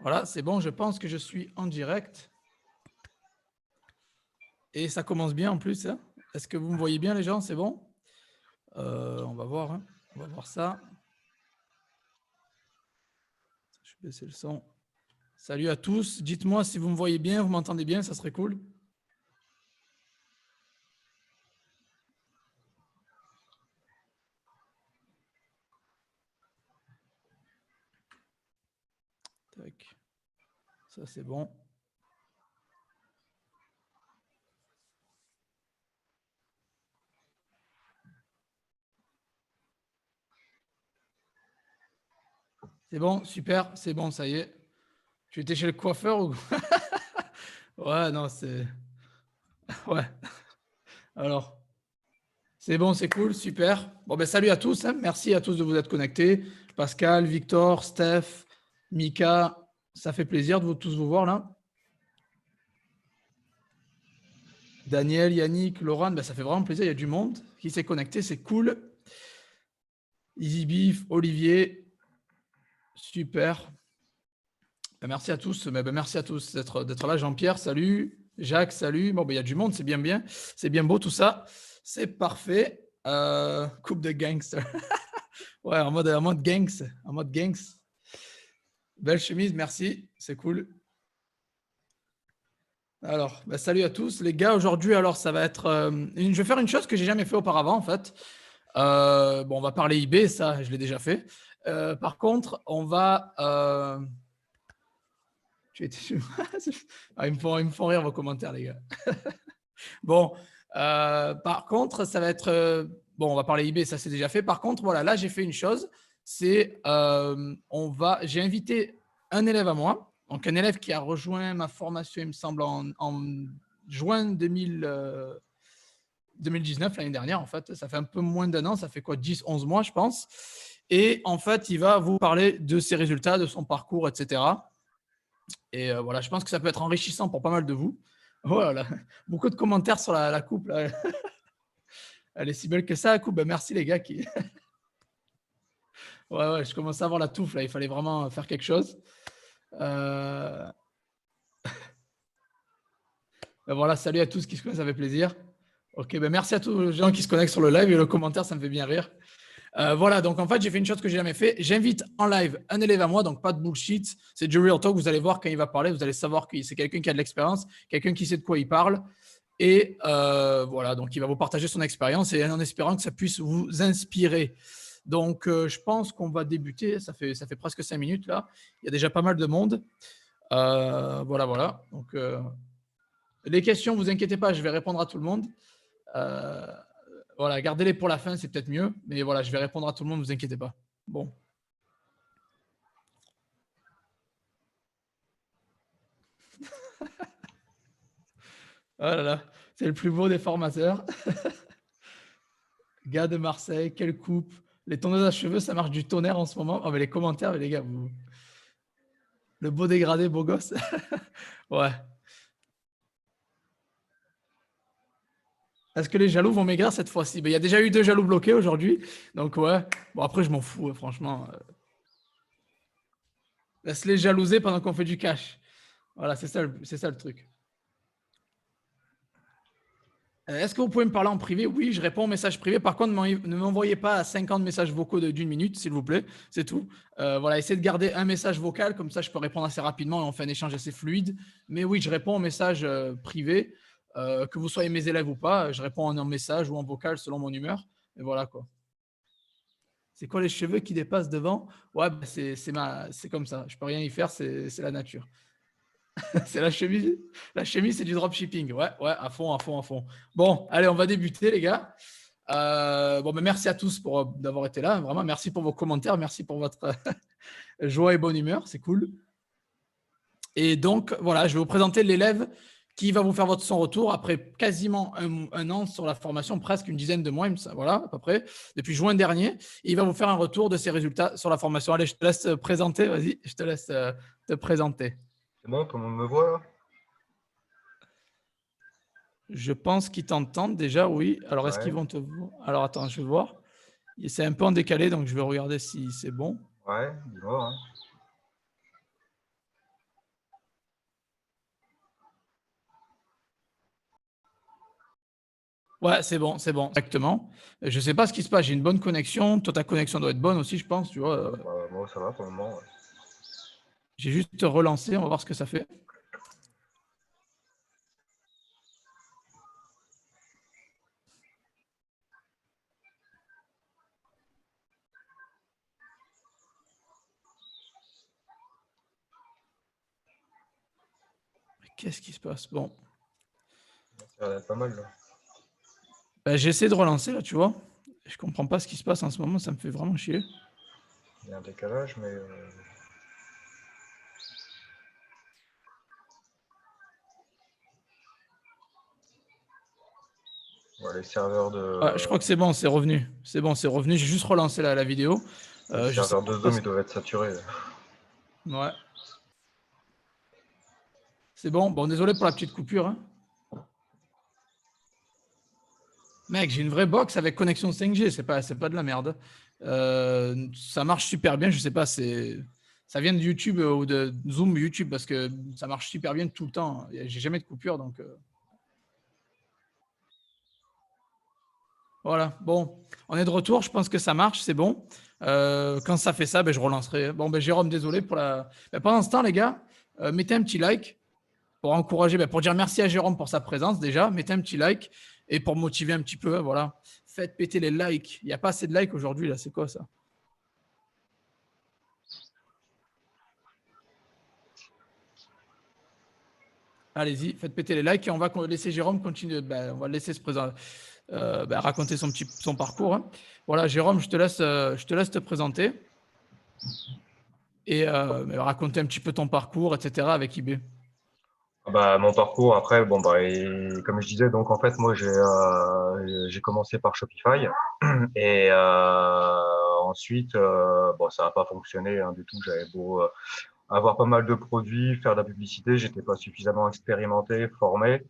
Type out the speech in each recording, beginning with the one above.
Voilà, c'est bon, je pense que je suis en direct. Et ça commence bien en plus, hein. Est-ce que vous me voyez bien les gens? C'est bon? On va voir, hein. On va voir ça. Je vais baisser le son. Salut à tous. Dites-moi si vous me voyez bien, vous m'entendez bien, ça serait cool. Tac. Ça, c'est bon. C'est bon, super, c'est bon, ça y est. Tu étais chez le coiffeur ou... Ouais, non, c'est... Ouais. Alors, c'est bon, c'est cool, super. Bon, ben salut à tous, hein. Merci à tous de vous être connectés. Pascal, Victor, Steph, Mika, ça fait plaisir de tous vous voir là. Daniel, Yannick, Laurent, ben, ça fait vraiment plaisir, il y a du monde qui s'est connecté, c'est cool. Easy Beef, Olivier, super. Ben, merci à tous, merci à tous d'être là. Jean-Pierre, salut. Jacques, salut. Bon, ben, il y a du monde, c'est bien. C'est bien beau tout ça. C'est parfait. Coupe de gangster. Ouais, en mode gangs. En mode gangs. Belle chemise, merci. C'est cool. Alors, ben, salut à tous. Les gars, aujourd'hui, alors, ça va être... je vais faire une chose que j'ai jamais fait auparavant, en fait. Bon, on va parler eBay, ça, je l'ai déjà fait. Par contre, on va... Ah, ils me font rire vos commentaires, les gars. Bon, par contre, ça va être... bon, on va parler eBay, ça c'est déjà fait. Par contre, voilà, là, j'ai fait une chose. C'est, j'ai invité un élève à moi. Donc, un élève qui a rejoint ma formation, il me semble, en juin 2019, l'année dernière, en fait. Ça fait un peu moins d'un an, ça fait quoi, 10, 11 mois, je pense. Et en fait, il va vous parler de ses résultats, de son parcours, etc. Et voilà, je pense que ça peut être enrichissant pour pas mal de vous. Voilà, beaucoup de commentaires sur la coupe. Là. Elle est si belle que ça, la coupe. Ben, merci les gars. Ouais, je commence à avoir la touffe. Là. Il fallait vraiment faire quelque chose. Ben, voilà, salut à tous qui se connaissent, ça fait plaisir. Ok, ben merci à tous les gens qui se connectent sur le live et le commentaire, ça me fait bien rire. Voilà, donc en fait, j'ai fait une chose que j'ai jamais fait. J'invite en live un élève à moi, donc pas de bullshit. C'est du real talk. Vous allez voir quand il va parler, vous allez savoir que c'est quelqu'un qui a de l'expérience, quelqu'un qui sait de quoi il parle. Et voilà, donc il va vous partager son expérience et en espérant que ça puisse vous inspirer. Donc, je pense qu'on va débuter. Ça fait presque 5 minutes là. Il y a déjà pas mal de monde. Voilà. Donc, les questions, vous inquiétez pas, je vais répondre à tout le monde. Voilà, gardez-les pour la fin, c'est peut-être mieux. Mais voilà, je vais répondre à tout le monde, vous inquiétez pas. Bon. Oh là là, c'est le plus beau des formateurs. Gars de Marseille, quelle coupe. Les tondeuses à cheveux, ça marche du tonnerre en ce moment. Oh, mais les commentaires, les gars, vous... Le beau dégradé, beau gosse. Ouais. Est-ce que les jaloux vont maigrir cette fois-ci? Il y a déjà eu 2 jaloux bloqués aujourd'hui. Donc, ouais. Bon, après, je m'en fous, franchement. Laisse-les jalouser pendant qu'on fait du cash. Voilà, c'est ça le truc. Est-ce que vous pouvez me parler en privé? Oui, je réponds aux messages privés. Par contre, ne m'envoyez pas 50 messages vocaux d'une minute, s'il vous plaît. C'est tout. Voilà, essayez de garder un message vocal, comme ça je peux répondre assez rapidement et on fait un échange assez fluide. Mais oui, je réponds aux messages privés, que vous soyez mes élèves ou pas. Je réponds en message ou en vocal selon mon humeur. Et voilà quoi. C'est quoi les cheveux qui dépassent devant? Ouais, bah, c'est comme ça. Je peux rien y faire, c'est la nature. C'est la chemise. La chemise, c'est du dropshipping. Ouais, à fond. Bon, allez, on va débuter, les gars. Bon, ben, merci à tous d'avoir été là. Vraiment, merci pour vos commentaires. Merci pour votre joie et bonne humeur. C'est cool. Et donc, voilà, je vais vous présenter l'élève qui va vous faire son retour après quasiment un an sur la formation, presque une dizaine de mois, voilà, à peu près, depuis juin dernier. Et il va vous faire un retour de ses résultats sur la formation. Allez, je te laisse te présenter. Vas-y, je te laisse te présenter. C'est bon, tout le monde me voit là? Je pense qu'ils t'entendent déjà, oui. Alors, est-ce qu'ils vont te voir? Alors, attends, je vais voir. C'est un peu en décalé, donc je vais regarder si c'est bon. Ouais, dis-moi. Hein. Ouais, c'est bon, exactement. Je sais pas ce qui se passe, j'ai une bonne connexion. Toi, ta connexion doit être bonne aussi, je pense, tu vois. Bah, moi, ça va pour le moment. Ouais. J'ai juste relancé, on va voir ce que ça fait. Qu'est-ce qui se passe? Bon. Ça a l'air pas mal, là. Bah, j'ai essayé de relancer, là, tu vois. Je comprends pas ce qui se passe en ce moment, ça me fait vraiment chier. Il y a un décalage, mais ouais, les serveurs Ouais, je crois que c'est bon, c'est revenu. C'est bon, c'est revenu. J'ai juste relancé la vidéo. les Je sais serveurs de pas. Zoom, ils doivent être saturés. Ouais. C'est bon. Bon, désolé pour la petite coupure, hein. Mec, j'ai une vraie box avec connexion 5G, c'est pas de la merde. Ça marche super bien, je sais pas, ça vient de YouTube ou de Zoom YouTube parce que ça marche super bien tout le temps. J'ai jamais de coupure, donc voilà. Bon, on est de retour, je pense que ça marche, c'est bon. Quand ça fait ça, ben, je relancerai. Bon, ben, Jérôme, désolé pour la. Ben, pendant ce temps, les gars, mettez un petit like pour encourager, ben, pour dire merci à Jérôme pour sa présence déjà. Mettez un petit like et pour motiver un petit peu, voilà. Faites péter les likes. Il n'y a pas assez de likes aujourd'hui, là, c'est quoi ça? Allez-y, faites péter les likes et on va laisser Jérôme continuer. Ben, on va le laisser se présenter, ben, raconter son parcours, hein. Voilà, Jérôme, je te laisse te présenter et ben, raconter un petit peu ton parcours, etc. avec IB. Ah bah, mon parcours, après, bon, bah, comme je disais, donc en fait, moi, j'ai commencé par Shopify. Et ensuite, bon, ça n'a pas fonctionné hein, du tout. J'avais beau avoir pas mal de produits, faire de la publicité, j'étais pas suffisamment expérimenté, formé.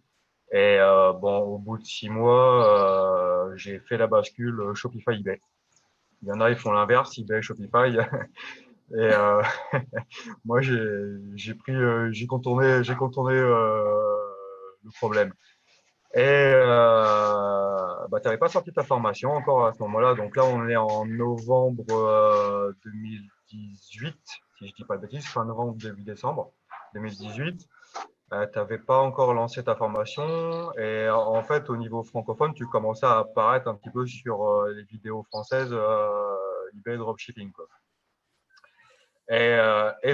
Et bon, au bout de 6 mois, j'ai fait la bascule Shopify eBay. Il y en a, ils font l'inverse, eBay, Shopify. Et moi, j'ai contourné le problème. Et bah, tu n'avais pas sorti ta formation encore à ce moment-là. Donc là, on est en novembre 2018, si je dis pas de bêtises, fin novembre, début décembre 2018. Tu n'avais pas encore lancé ta formation. Et en fait, au niveau francophone, tu commençais à apparaître un petit peu sur les vidéos françaises eBay Dropshipping, quoi. Et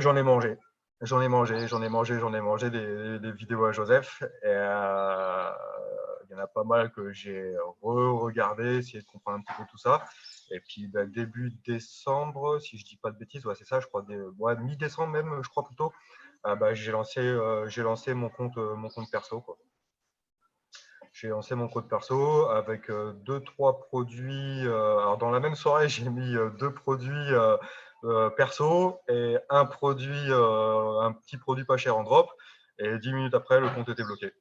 j'en ai mangé. J'en ai mangé, j'en ai mangé, j'en ai mangé des vidéos à Joseph. Et il y en a pas mal que j'ai regardé, essayé de comprendre un petit peu tout ça. Et puis bah, début décembre, si je dis pas de bêtises, ouais, c'est ça, je crois, ouais, mi-décembre même, je crois plutôt, bah, j'ai lancé mon compte perso, quoi. J'ai lancé mon compte perso avec deux, trois produits. Alors dans la même soirée, j'ai mis deux produits perso et un petit produit pas cher en drop. Et 10 minutes après, le compte était bloqué.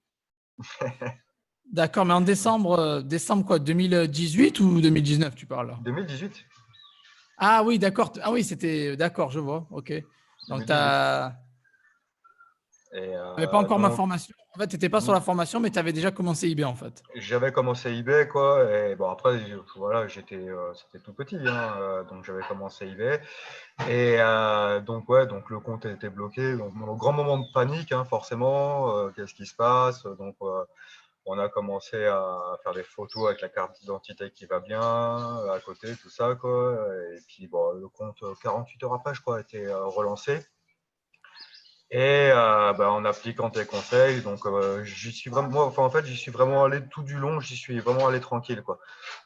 D'accord, mais en décembre, décembre quoi, 2018 ou 2019, tu parles là? 2018. Ah oui, d'accord. Ah oui, c'était d'accord, je vois. Ok. Donc, tu 2018. n'avais Et pas encore ma donc, formation. En fait, tu n'étais pas sur la formation, mais tu avais déjà commencé eBay en fait. j'avais commencé eBay, quoi. Et bon, après, voilà, c'était tout petit, hein, donc j'avais commencé eBay. Et donc, ouais, donc le compte a été bloqué. Donc, mon grand moment de panique, hein, forcément. Qu'est-ce qui se passe? Donc, on a commencé à faire des photos avec la carte d'identité qui va bien, à côté, tout ça, quoi. Et puis, bon, le compte, 48 heures après, je crois, a été relancé. Et bah, en appliquant tes conseils, donc j'y suis vraiment, moi, enfin, en fait, j'y suis vraiment allé tout du long, j'y suis vraiment allé tranquille, quoi.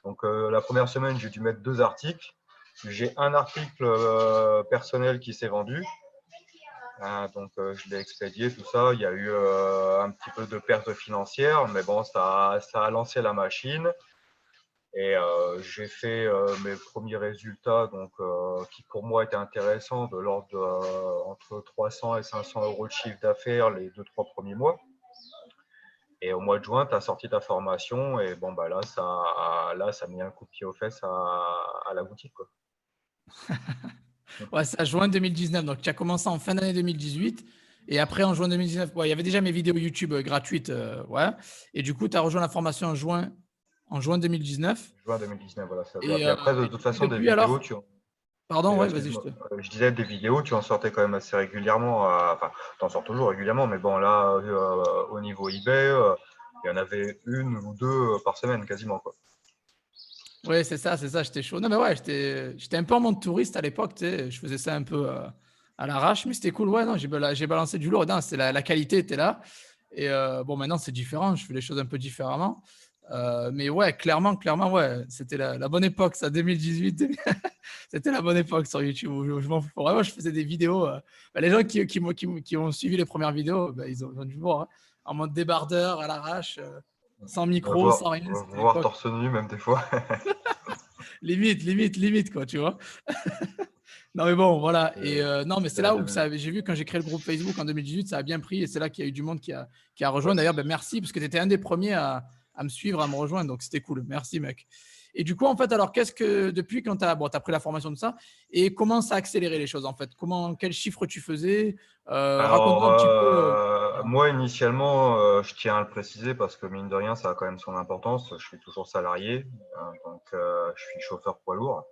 Donc, la première semaine, j'ai dû mettre 2 articles. J'ai un article personnel qui s'est vendu. Donc, je l'ai expédié, tout ça. Il y a eu un petit peu de perte financière, mais bon, ça a lancé la machine. Et j'ai fait mes premiers résultats, donc, qui pour moi étaient intéressants, de l'ordre de, entre 300 et 500 euros de chiffre d'affaires les 2-3 premiers mois. Et au mois de juin, tu as sorti ta formation et bon, bah là, ça a mis un coup de pied aux fesses à la boutique, quoi. Ouais, c'est à juin 2019. Donc, tu as commencé en fin d'année 2018. Et après, en juin 2019, ouais, il y avait déjà mes vidéos YouTube gratuites. Ouais. Et du coup, tu as rejoint la formation en juin En juin 2019. Juin 2019, voilà. Ça. Et, Puis après, de toute et façon, des depuis vidéos, alors, pardon, ouais, vas-y, je excuse-moi, te. je disais des vidéos, tu en sortais quand même assez régulièrement. Enfin, tu en sors toujours régulièrement, mais bon, là, au niveau eBay, il y en avait une ou deux par semaine quasiment, quoi. Ouais, c'est ça, j'étais chaud. Non, mais ouais, j'étais un peu en mode touriste à l'époque, tu sais, je faisais ça un peu à l'arrache, mais c'était cool. Ouais, non, j'ai balancé du lourd. Non, la qualité était là. Et bon, maintenant, c'est différent, je fais les choses un peu différemment. Mais ouais, clairement, ouais, c'était la bonne époque, ça, 2018. C'était la bonne époque sur YouTube où je m'en fous. Vraiment, je faisais des vidéos. Bah, les gens qui ont suivi les premières vidéos, bah, ils ont dû voir, hein, en mode débardeur, à l'arrache, sans micro, sans rien. C'était Voir l'époque. torse nu, même des fois. Limite, quoi, tu vois. Non, mais bon, voilà. Et non, mais c'est C'était la là où devise. j'ai vu quand j'ai créé le groupe Facebook en 2018, ça a bien pris et c'est là qu'il y a eu du monde qui a rejoint. D'ailleurs, ben, merci parce que tu étais un des premiers à me suivre, à me rejoindre. Donc, c'était cool. Merci, mec. Et du coup, en fait, alors, depuis quand tu as, bon, pris la formation de ça et comment ça a accéléré les choses, en fait? Quels chiffres tu faisais? Alors, Raconte-moi un petit peu. Voilà. moi, initialement, je tiens à le préciser parce que mine de rien, ça a quand même son importance. Je suis toujours salarié, hein, donc je suis chauffeur poids lourd.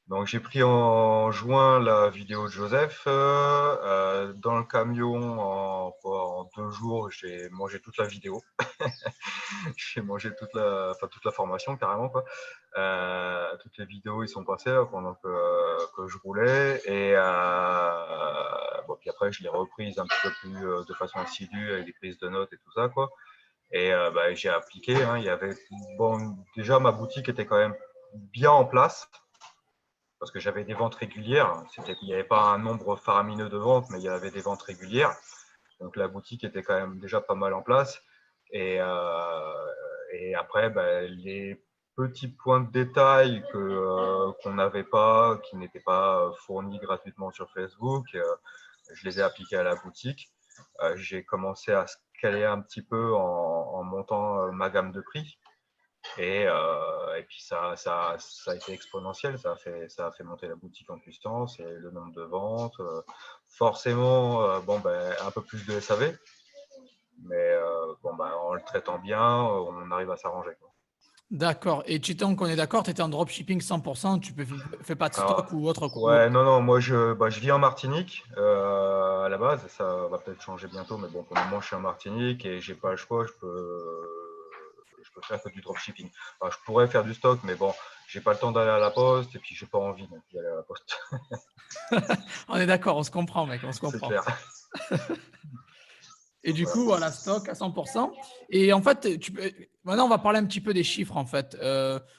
Donc j'ai pris en juin la vidéo de Joseph. Dans le camion, en 2 jours, j'ai mangé toute la vidéo. J'ai mangé toute la formation carrément, quoi. Toutes les vidéos ils sont passées là, pendant que je roulais. Et bon, puis après je l'ai reprise un petit peu plus de façon assidue avec des prises de notes et tout ça, quoi. Et bah, j'ai appliqué. Hein. Il y avait, bon, déjà ma boutique était quand même bien en place parce que j'avais des ventes régulières. Il n'y avait pas un nombre faramineux de ventes, mais il y avait des ventes régulières. Donc la boutique était quand même déjà pas mal en place. Et, après, les petits points de détail qu'on n'avait pas, qui n'étaient pas fournis gratuitement sur Facebook, je les ai appliqués à la boutique. J'ai commencé à scaler un petit peu en montant ma gamme de prix. Et puis ça a été exponentiel, ça a fait monter la boutique en puissance et le nombre de ventes. Forcément, bon, un peu plus de SAV, mais bon, en le traitant bien, on arrive à s'arranger, quoi. D'accord. Et tant qu'on est d'accord, tu étais en dropshipping 100%, fais pas de Alors, stock ou autre. ouais, non, non, moi je vis en Martinique à la base, ça va peut-être changer bientôt, mais bon, pour le moment je suis en Martinique et j'ai pas le choix, je peux faire que du dropshipping. Enfin, je pourrais faire du stock, mais bon, j'ai pas le temps d'aller à la poste et puis j'ai pas envie non plus d'aller à la poste. On est d'accord, on se comprend, mec, on se C'est comprend. clair. Et du Voilà. coup, voilà, stock à 100%. Et en fait, maintenant, on va parler un petit peu des chiffres, en fait.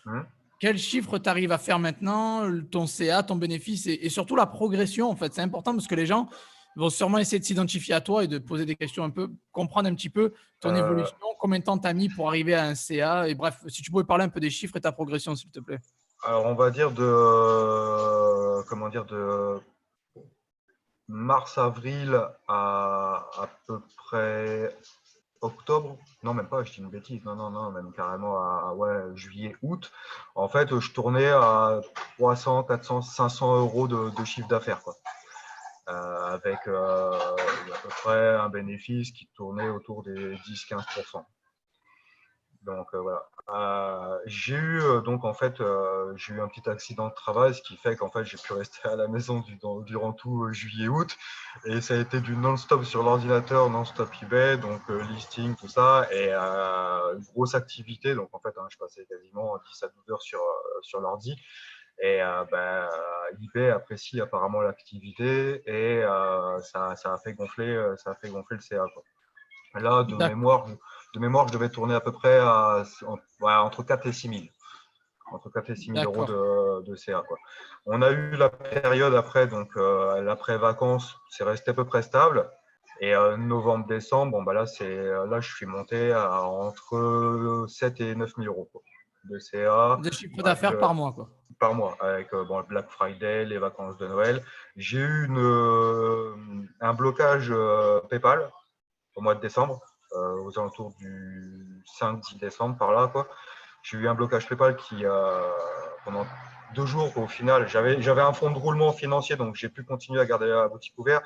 Hum. Quels chiffres tu arrives à faire maintenant, ton CA, ton bénéfice et surtout la progression, en fait. C'est important parce que les gens vont sûrement essayer de s'identifier à toi et de poser des questions un peu, comprendre un petit peu ton Euh, évolution, combien de temps tu as mis pour arriver à un CA. Et bref, si tu pouvais parler un peu des chiffres et ta progression, s'il te plaît. alors on va dire comment dire, de mars-avril à peu près octobre. Non, même pas, je dis une bêtise. Non, non, non, même carrément ouais, juillet, août. En fait, je tournais à 300, 400, 500 euros de chiffre d'affaires, quoi. Avec à peu près un bénéfice qui tournait autour des 10-15%. Donc voilà. J'ai eu donc en fait j'ai eu un petit accident de travail, ce qui fait qu'en fait j'ai pu rester à la maison durant tout juillet-août, et ça a été du non-stop sur l'ordinateur, non-stop eBay, donc listing, tout ça, et une grosse activité. Donc en fait hein, je passais quasiment 10 à 12 heures sur l'ordi, et eBay apprécie apparemment l'activité, et ça a fait gonfler le CA, quoi. Là, D'accord. de mémoire, je devais tourner à peu près entre 4 et 6 000. Entre 4 et 6 000 euros D'accord. de CA, quoi. On a eu la période après, donc l'après-vacances, c'est resté à peu près stable. Et novembre-décembre, bon, là, je suis monté à entre 7 et 9 000 euros, quoi, de CA De chiffre avec, d'affaires par mois, quoi. par mois, avec bon, le Black Friday, les vacances de Noël. J'ai eu un blocage PayPal au mois de décembre, aux alentours du 5-10 décembre, par là, quoi. J'ai eu un blocage PayPal qui, pendant 2 jours, au final, j'avais un fonds de roulement financier, donc j'ai pu continuer à garder la boutique ouverte,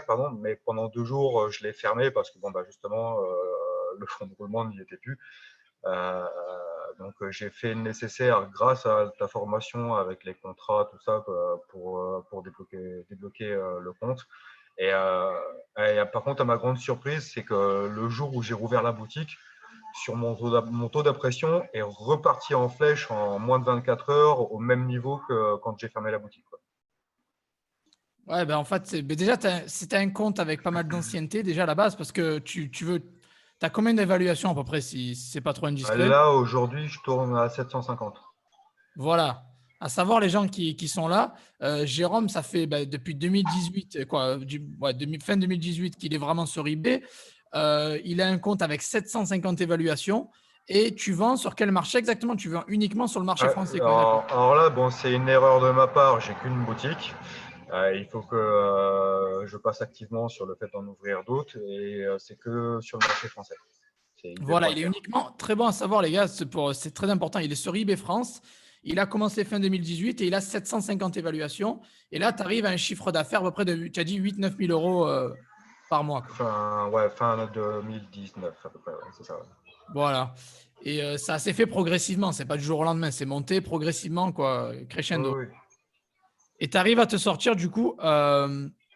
pardon, mais pendant 2 jours, je l'ai fermé parce que, bon, justement, le fonds de roulement n'y était plus. Euh, j'ai fait le nécessaire grâce à ta formation avec les contrats, tout ça, pour débloquer le compte. Et par contre, à ma grande surprise, c'est que le jour où j'ai rouvert la boutique, sur mon taux d'impression est reparti en flèche en moins de 24 heures, au même niveau que quand j'ai fermé la boutique, quoi. Ouais, ben en fait, ben déjà, si tu as un compte avec pas mal d'ancienneté, déjà à la base, parce que tu veux. Tu as combien d'évaluations à peu près, si c'est pas trop indiscret? Là, aujourd'hui, je tourne à 750. Voilà. À savoir les gens qui sont là. Jérôme, ça fait depuis 2018, quoi, fin 2018 qu'il est vraiment sur eBay. Il a un compte avec 750 évaluations. Et tu vends sur quel marché exactement? Tu vends uniquement sur le marché français, quoi, d'accord. Alors là, bon, c'est une erreur de ma part. J'ai qu'une boutique. Il faut que je passe activement sur le fait d'en ouvrir d'autres. Et c'est que sur le marché français. C'est Voilà, il est eBay.fr. uniquement très bon à savoir, les gars. C'est très important. Il est sur eBay France. Il a commencé fin 2018 et il a 750 évaluations. Et là, tu arrives à un chiffre d'affaires à peu près de, tu as dit 8 9 000 euros par mois, quoi. Fin 2019 à peu près, ouais, c'est ça. Ouais. Voilà. Et ça s'est fait progressivement. C'est pas du jour au lendemain. C'est monté progressivement, quoi, Oui, crescendo. oui. Et tu arrives à te sortir, du coup,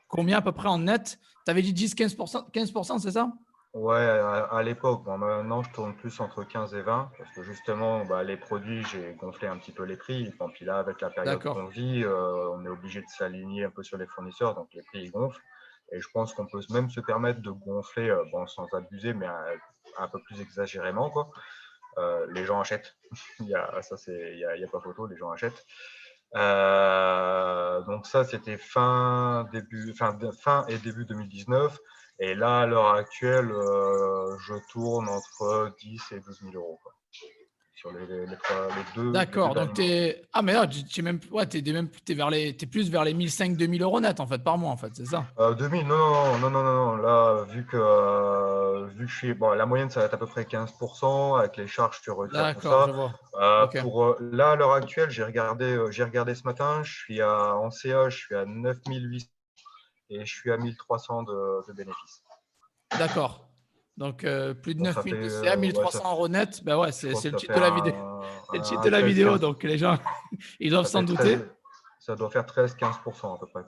combien à peu près en net? Tu avais dit 10-15%, 15%, c'est ça? Ouais, à l'époque. Bon, maintenant, je tourne plus entre 15 et 20 parce que justement, les produits, j'ai gonflé un petit peu les prix. Et puis là, avec la période D'accord. qu'on vit, on est obligé de s'aligner un peu sur les fournisseurs, donc les prix ils gonflent. Et je pense qu'on peut même se permettre de gonfler, sans abuser, mais un peu plus exagérément, quoi. Les gens achètent. Il y a pas photo, les gens achètent. Donc ça, c'était fin et début 2019. Et là, à l'heure actuelle, je tourne entre 10 et 12 000 euros, quoi, sur les deux D'accord. derniers Donc, mois. ah, mais non, tu es même, ouais, t'es plus vers les 1 500-2 000 euros net, en fait, par mois, en fait, c'est ça? 2000, non, non, non, non, non, non. Là, vu que je suis, bon, la moyenne, ça va être à peu près 15%. Avec les charges, tu retires tout D'accord, je ça. vois. Ok. Là, à l'heure actuelle, j'ai regardé ce matin, en CA, je suis à 9800 et je suis à 1300 de bénéfices. D'accord. Donc, plus de Donc 9 ça 000 fait, de CA, ouais, 1300 euros net. Ben ouais, je c'est crois que le ça titre fait de la vidéo. C'est le titre de la vidéo, 13-15. donc les gens, ils doivent Ça s'en fait 13, douter. ça doit faire 13-15% à peu près.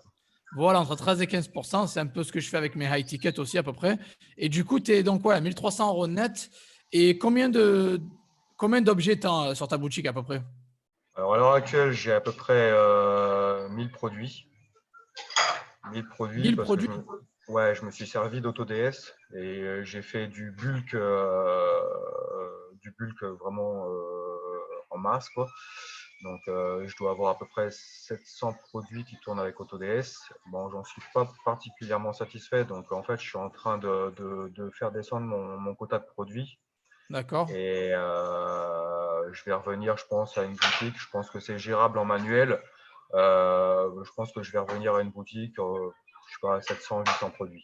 Voilà, entre 13 et 15%, c'est un peu ce que je fais avec mes high tickets aussi à peu près. Et du coup, tu es donc ouais, 1300 euros net. Et combien d'objets tu as sur ta boutique à peu près? Alors à l'heure actuelle, j'ai à peu près 1000 produits. 1000 produits 1000 parce que produits? ouais, je me suis servi d'AutoDS et j'ai fait du bulk vraiment en masse, quoi. Donc je dois avoir à peu près 700 produits qui tournent avec AutoDS. Bon, j'en suis pas particulièrement satisfait, donc en fait, je suis en train de faire descendre mon quota de produits. D'accord. Et je vais revenir, je pense, à une boutique. Je pense que c'est gérable en manuel. Je pense que je vais revenir à une boutique, je sais pas, 700-800 produits.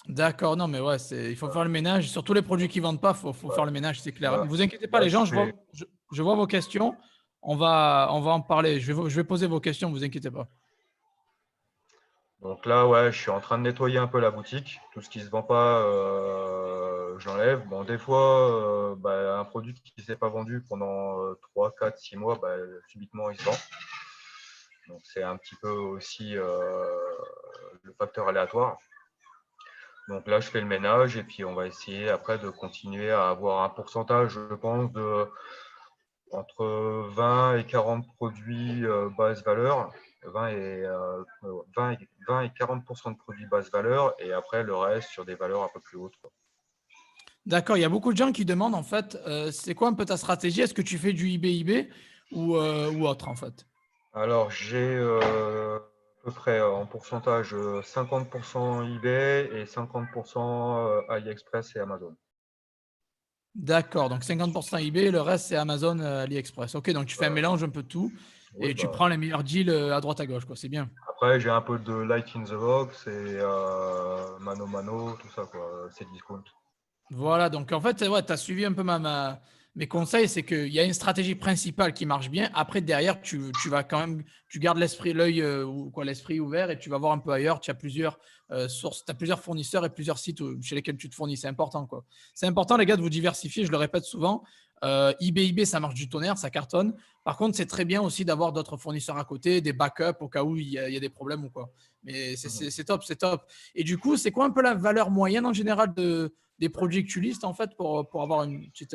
D'accord, non, mais ouais, il faut faire le ménage. Sur tous les produits qui ne vendent pas, faut faire le Ouais. ménage, c'est clair. Ne Là, vous inquiétez pas, là, les je gens, fais. je vois vos questions. On va en parler. Je vais poser vos questions, ne vous inquiétez pas. Donc là, ouais, je suis en train de nettoyer un peu la boutique. Tout ce qui se vend pas, j'enlève. Bon, des fois, un produit qui ne s'est pas vendu pendant 3, 4, 6 mois, subitement, il se vend. Donc c'est un petit peu aussi le facteur aléatoire. Donc là, je fais le ménage et puis on va essayer après de continuer à avoir un pourcentage, je pense, entre 20 et 40 produits basse valeur. 20 et 40% de produits basse valeur et après le reste sur des valeurs un peu plus hautes, quoi. D'accord, il y a beaucoup de gens qui demandent en fait, c'est quoi un peu ta stratégie? Est-ce que tu fais du eBay ou autre en fait? Alors j'ai à peu près en pourcentage 50% eBay et 50% AliExpress et Amazon. D'accord, donc 50% eBay, le reste c'est Amazon, AliExpress. Ok, donc tu fais un Euh, mélange un peu de tout oui, et tu prends les meilleurs deals à droite à gauche, quoi. C'est bien. après, j'ai un peu de Like in the Box et Mano Mano, tout ça, quoi. C'est discount. Voilà, donc en fait, ouais, tu as suivi un peu mes conseils, c'est qu'il y a une stratégie principale qui marche bien. Après, derrière, tu vas quand même, tu gardes l'œil ou quoi, l'esprit ouvert et tu vas voir un peu ailleurs. Tu as plusieurs sources, tu as plusieurs fournisseurs et plusieurs sites chez lesquels tu te fournis. C'est important, quoi. C'est important, les gars, de vous diversifier. Je le répète souvent. eBay, ça marche du tonnerre, ça cartonne. Par contre, c'est très bien aussi d'avoir d'autres fournisseurs à côté, des backups au cas où il y a des problèmes ou quoi. Mais Mhm. c'est top, c'est top. Et du coup, c'est quoi un peu la valeur moyenne en général des produits que tu listes en fait pour avoir une petite.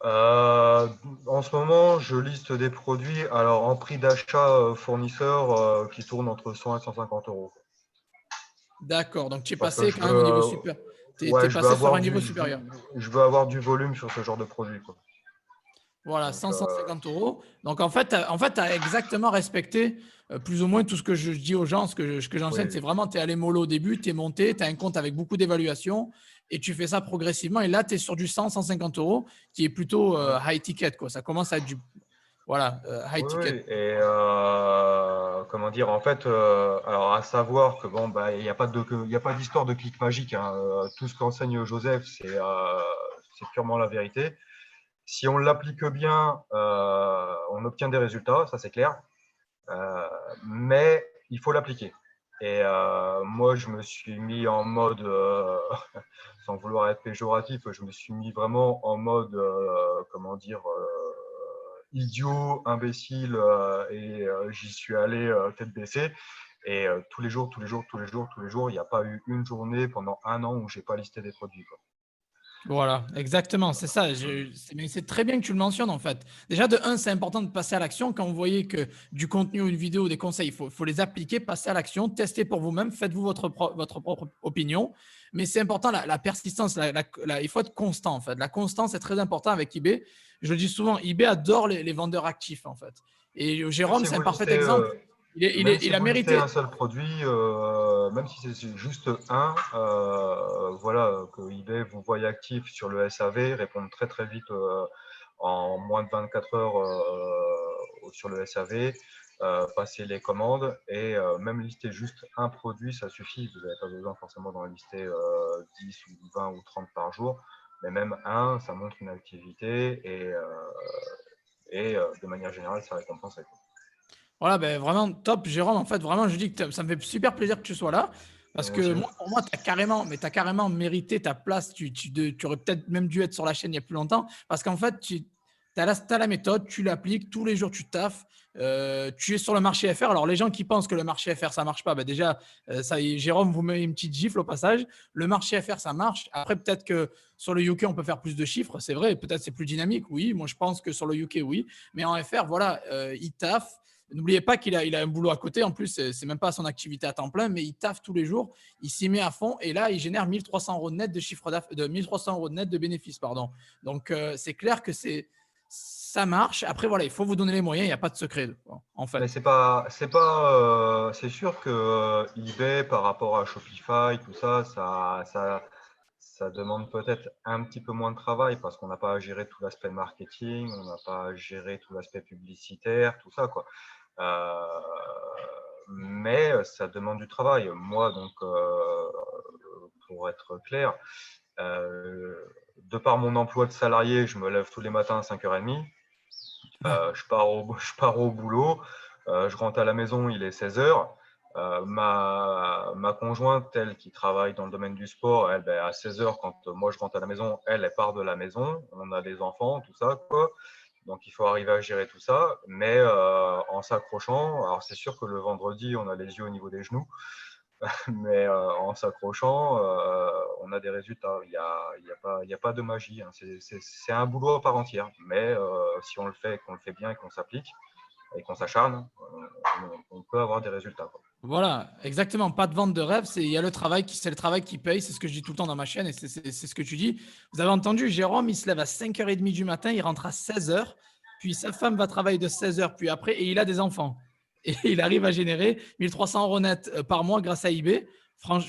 Euh, En ce moment, je liste des produits alors en prix d'achat fournisseur qui tournent entre 100 et 150 euros. D'accord, donc tu es Parce que passé quand même au niveau super. ouais, T'es passé sur un niveau supérieur. je veux avoir du volume sur ce genre de produit, quoi. Voilà, Donc, 100, 150 euros. Donc, en fait, tu as exactement respecté plus ou moins tout ce que je dis aux gens. Ce que j'enseigne, oui, c'est vraiment, tu es allé mollo au début, tu es monté, tu as un compte avec beaucoup d'évaluation et tu fais ça progressivement. Et là, tu es sur du 100, 150 euros qui est plutôt ouais. high ticket, quoi. Ça commence à être du voilà, high Oui, oui. ticket. Et comment dire, en fait, alors à savoir que bon, bah, il y a pas d'histoire de clic magique, hein. Tout ce qu'enseigne Joseph, c'est purement la vérité. Si on l'applique bien, on obtient des résultats, ça c'est clair. Euh, mais il faut l'appliquer. Et moi, je me suis mis en mode, sans vouloir être péjoratif, je me suis mis vraiment en mode, comment dire, idiot, imbécile, et j'y suis allé tête baissée. Et tous les jours, tous les jours, tous les jours, tous les jours, il n'y a pas eu une journée pendant un an où j'ai pas listé des produits, quoi. Voilà, exactement, c'est ça. Mais c'est très bien que tu le mentionnes en fait. Déjà, de un, c'est important de passer à l'action. Quand vous voyez que du contenu ou une vidéo ou des conseils, faut les appliquer, passer à l'action, tester pour vous-même, faites-vous votre propre opinion. Mais c'est important, la persistance, il faut être constant en fait. La constance est très important avec eBay. Je le dis souvent, eBay adore les vendeurs actifs en fait. Et Même Jérôme, si c'est un vous parfait listez, exemple. même si Il a vous listez un mérité. seul produit, même si c'est juste un, voilà, que eBay vous voyez actif sur le SAV, répondre très très vite en moins de 24 heures sur le SAV, passer les commandes et même lister juste un produit, ça suffit. Vous n'avez pas besoin forcément d'en lister 10 ou 20 ou 30 par jour, mais même un, ça montre une activité et de manière générale, ça récompense. Voilà, ben vraiment top, Jérôme. En fait, vraiment, je dis que ça me fait super plaisir que tu sois là. Parce Moi que aussi. moi, pour moi, tu as carrément mérité ta place. Tu aurais peut-être même dû être sur la chaîne il y a plus longtemps. Parce qu'en fait, tu as la méthode, tu l'appliques, tous les jours, tu taffes. Tu es sur le marché FR. Alors, les gens qui pensent que le marché FR, ça marche pas, ben déjà, ça y est, Jérôme vous met une petite gifle au passage. Le marché FR, ça marche. Après, peut-être que sur le UK, on peut faire plus de chiffres. C'est vrai, peut-être c'est plus dynamique. Oui, moi, je pense que sur le UK, oui. Mais en FR, voilà, il taffe. N'oubliez pas il a un boulot à côté. En plus, c'est même pas son activité à temps plein, mais il taffe tous les jours. Il s'y met à fond et là, il génère 1300 euros de net de chiffre d'affaires, de 1300 euros de net de bénéfices, pardon. Donc, c'est clair que ça marche. Après, voilà, il faut vous donner les moyens. Il n'y a pas de secret, en Mais fait. c'est sûr que eBay par rapport à Shopify, tout ça, ça demande peut-être un petit peu moins de travail parce qu'on n'a pas à gérer tout l'aspect marketing, on n'a pas à gérer tout l'aspect publicitaire, tout ça, quoi. Euh, mais ça demande du travail. Moi, donc, pour être clair, euh, de par mon emploi de salarié, je me lève tous les matins à 5h30. Ouais. Je pars au boulot, je rentre à la maison, il est 16h. Ma conjointe, elle qui travaille dans le domaine du sport, elle, ben, à 16h, quand moi je rentre à la maison, elle part de la maison. On a des enfants, tout ça, quoi. Donc il faut arriver à gérer tout ça, mais en s'accrochant. Alors c'est sûr que le vendredi, on a les yeux au niveau des genoux, mais en s'accrochant, on a des résultats. Il y a pas de magie, hein. C'est un boulot à part entière, mais si on le fait, qu'on le fait bien et qu'on s'applique et qu'on s'acharne, on peut avoir des résultats, quoi. Voilà, exactement. Pas de vente de rêve. Il y a le travail c'est le travail qui paye. C'est ce que je dis tout le temps dans ma chaîne et c'est ce que tu dis. Vous avez entendu, Jérôme, il se lève à 5h30 du matin, il rentre à 16h, puis sa femme va travailler de 16h, puis après, et il a des enfants. Et il arrive à générer 1300 euros net par mois grâce à eBay.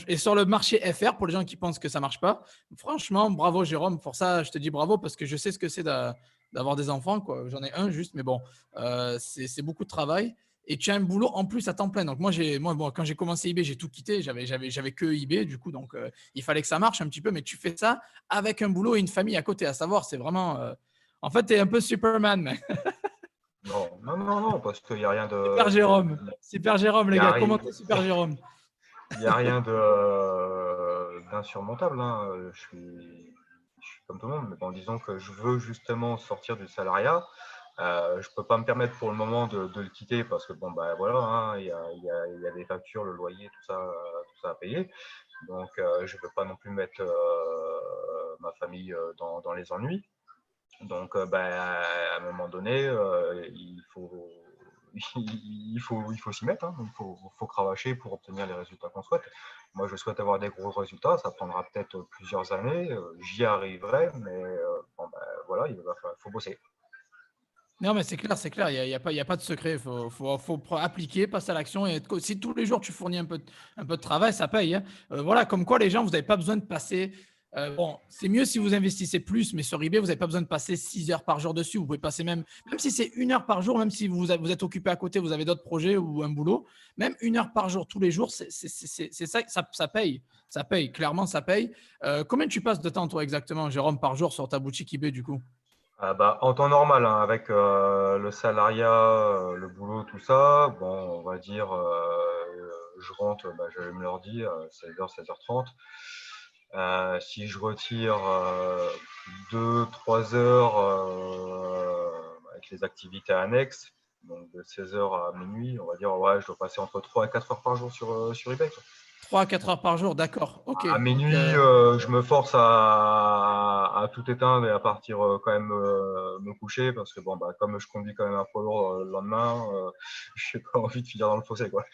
Et sur le marché FR, pour les gens qui pensent que ça marche pas, franchement, bravo Jérôme. Pour ça, je te dis bravo parce que je sais ce que c'est d'avoir des enfants, quoi. J'en ai un juste, mais bon, c'est beaucoup de travail et tu as un boulot en plus à temps plein. Donc quand j'ai commencé eBay, j'ai tout quitté. J'avais que eBay du coup, donc il fallait que ça marche un petit peu. Mais tu fais ça avec un boulot et une famille à côté. À savoir, c'est vraiment. En fait, tu es un peu Superman, mec. Non, non, non, non, parce qu'il n'y a rien Super Jérôme. Super Jérôme, il y les a, gars. Comment t'es Super Jérôme? il y a rien d'insurmontable, hein. je suis comme tout le monde, mais bon, disons que je veux justement sortir du salariat. Je peux pas me permettre pour le moment de le quitter parce que bon, bah voilà, hein, il y a des factures, le loyer, tout ça à payer. Donc, je ne veux pas non plus mettre ma famille dans les ennuis. Donc, bah, à un moment donné, il faut s'y mettre, hein. Il faut cravacher pour obtenir les résultats qu'on souhaite. Moi, je souhaite avoir des gros résultats. Ça prendra peut-être plusieurs années. J'y arriverai, mais bon, bah, voilà, faut bosser. Non, mais c'est clair, c'est clair. Il y a pas de secret. Appliquer, passer à l'action. Si tous les jours tu fournis un peu de travail, ça paye, hein. Voilà, comme quoi les gens, vous n'avez pas besoin de passer. Bon, c'est mieux si vous investissez plus, mais sur eBay, vous n'avez pas besoin de passer 6 heures par jour dessus. Vous pouvez passer même si c'est 1 heure par jour, même si vous êtes occupé à côté, vous avez d'autres projets ou un boulot, même 1 heure par jour tous les jours, c'est ça paye. Ça paye, clairement, ça paye. Combien tu passes de temps, toi, exactement, Jérôme, par jour sur ta boutique eBay, du coup? Ah bah, en temps normal, hein, avec le salariat, le boulot, tout ça, bon, on va dire, je rentre, bah, j'allume l'ordi à 16h, 16h30. Si je retire 2-3 heures avec les activités annexes, donc de 16h à minuit, on va dire, ouais, je dois passer entre 3 et 4 heures par jour sur eBay, quoi. 3 à 4 heures par jour, d'accord. Ok. À Donc, minuit, je me force à tout éteindre et à partir quand même me coucher parce que bon, bah, comme je conduis quand même un poids lourd le lendemain, je n'ai pas envie de finir dans le fossé, quoi.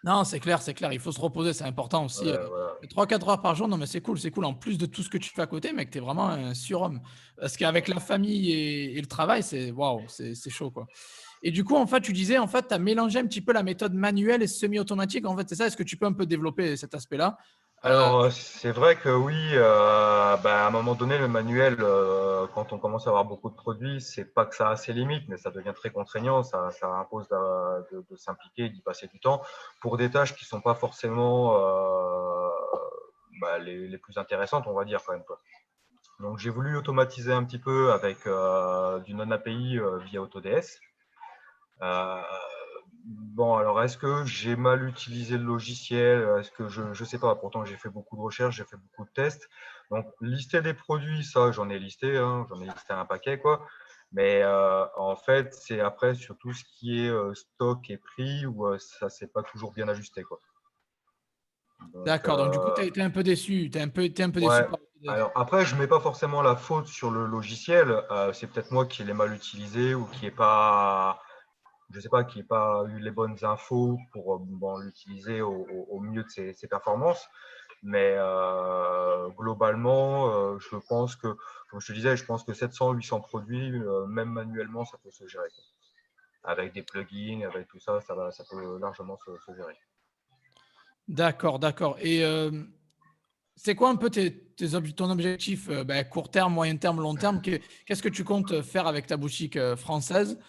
non, c'est clair, c'est clair. Il faut se reposer, c'est important aussi. Voilà. 3-4 heures par jour, non, mais c'est cool, c'est cool. En plus de tout ce que tu fais à côté, mec, tu es vraiment un surhomme. Parce qu'avec la famille et le travail, c'est waouh, c'est chaud, quoi. Et du coup, en fait, tu disais, en fait, tu as mélangé un petit peu la méthode manuelle et semi-automatique. En fait, c'est ça. Est-ce que tu peux un peu développer cet aspect-là? Euh, Alors, c'est vrai que oui, bah, à un moment donné, le manuel, quand on commence à avoir beaucoup de produits, c'est pas que ça a ses limites, mais ça devient très contraignant. Ça impose de s'impliquer, d'y passer du temps pour des tâches qui sont pas forcément bah, les plus intéressantes, on va dire quand même, quoi. Donc, j'ai voulu automatiser un petit peu avec du non-API via Autods. Euh, bon, alors est-ce que j'ai mal utilisé le logiciel? Est-ce que je sais pas. Pourtant, j'ai fait beaucoup de recherches, j'ai fait beaucoup de tests. Donc, lister des produits, ça, j'en ai listé, hein, j'en ai listé un paquet, quoi. Mais en fait, c'est après sur tout ce qui est stock et prix où ça s'est pas toujours bien ajusté, quoi. Donc, d'accord. Donc, du coup, tu es un peu déçu. T'es un peu déçu ouais. par Autodesk. Alors après, je mets pas forcément la faute sur le logiciel. C'est peut-être moi qui l'ai mal utilisé ou qui est pas, je sais pas, qui n'ait pas eu les bonnes infos pour bon, l'utiliser au mieux de ses performances. Mais globalement, je pense que, comme je te disais, je pense que 700-800 produits, même manuellement, ça peut se gérer, quoi. Avec des plugins, avec tout ça, ça peut largement se gérer. D'accord, d'accord. Et c'est quoi un peu ton objectif ben, court terme, moyen terme, long terme? Qu'est-ce que tu comptes faire avec ta boutique française?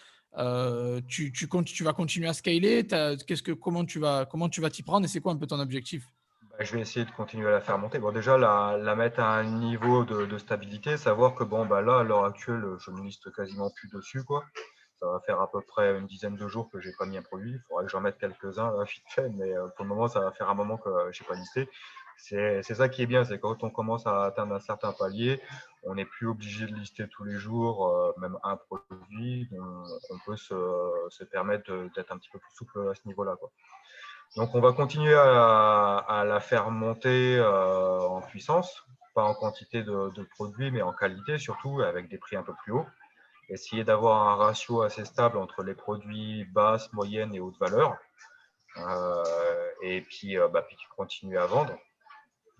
Tu vas continuer à scaler? Comment tu vas t'y prendre et c'est quoi un peu ton objectif? Bah, je vais essayer de continuer à la faire monter. Bon, déjà, la mettre à un niveau de stabilité, savoir que bon, bah, là, à l'heure actuelle, je ne liste quasiment plus dessus, quoi. Ça va faire à peu près une dizaine de jours que j'ai pas mis un produit. Il faudrait que j'en mette quelques-uns là, vite fait, mais pour le moment, ça va faire un moment que j'ai pas listé. C'est ça qui est bien, c'est quand on commence à atteindre un certain palier, on n'est plus obligé de lister tous les jours, même un produit. On peut se permettre d'être un petit peu plus souple à ce niveau-là, quoi. Donc, on va continuer à la faire monter en puissance, pas en quantité de produits, mais en qualité surtout, avec des prix un peu plus hauts. Essayer d'avoir un ratio assez stable entre les produits basses, moyennes et hautes valeurs. Et puis, puis continuer à vendre.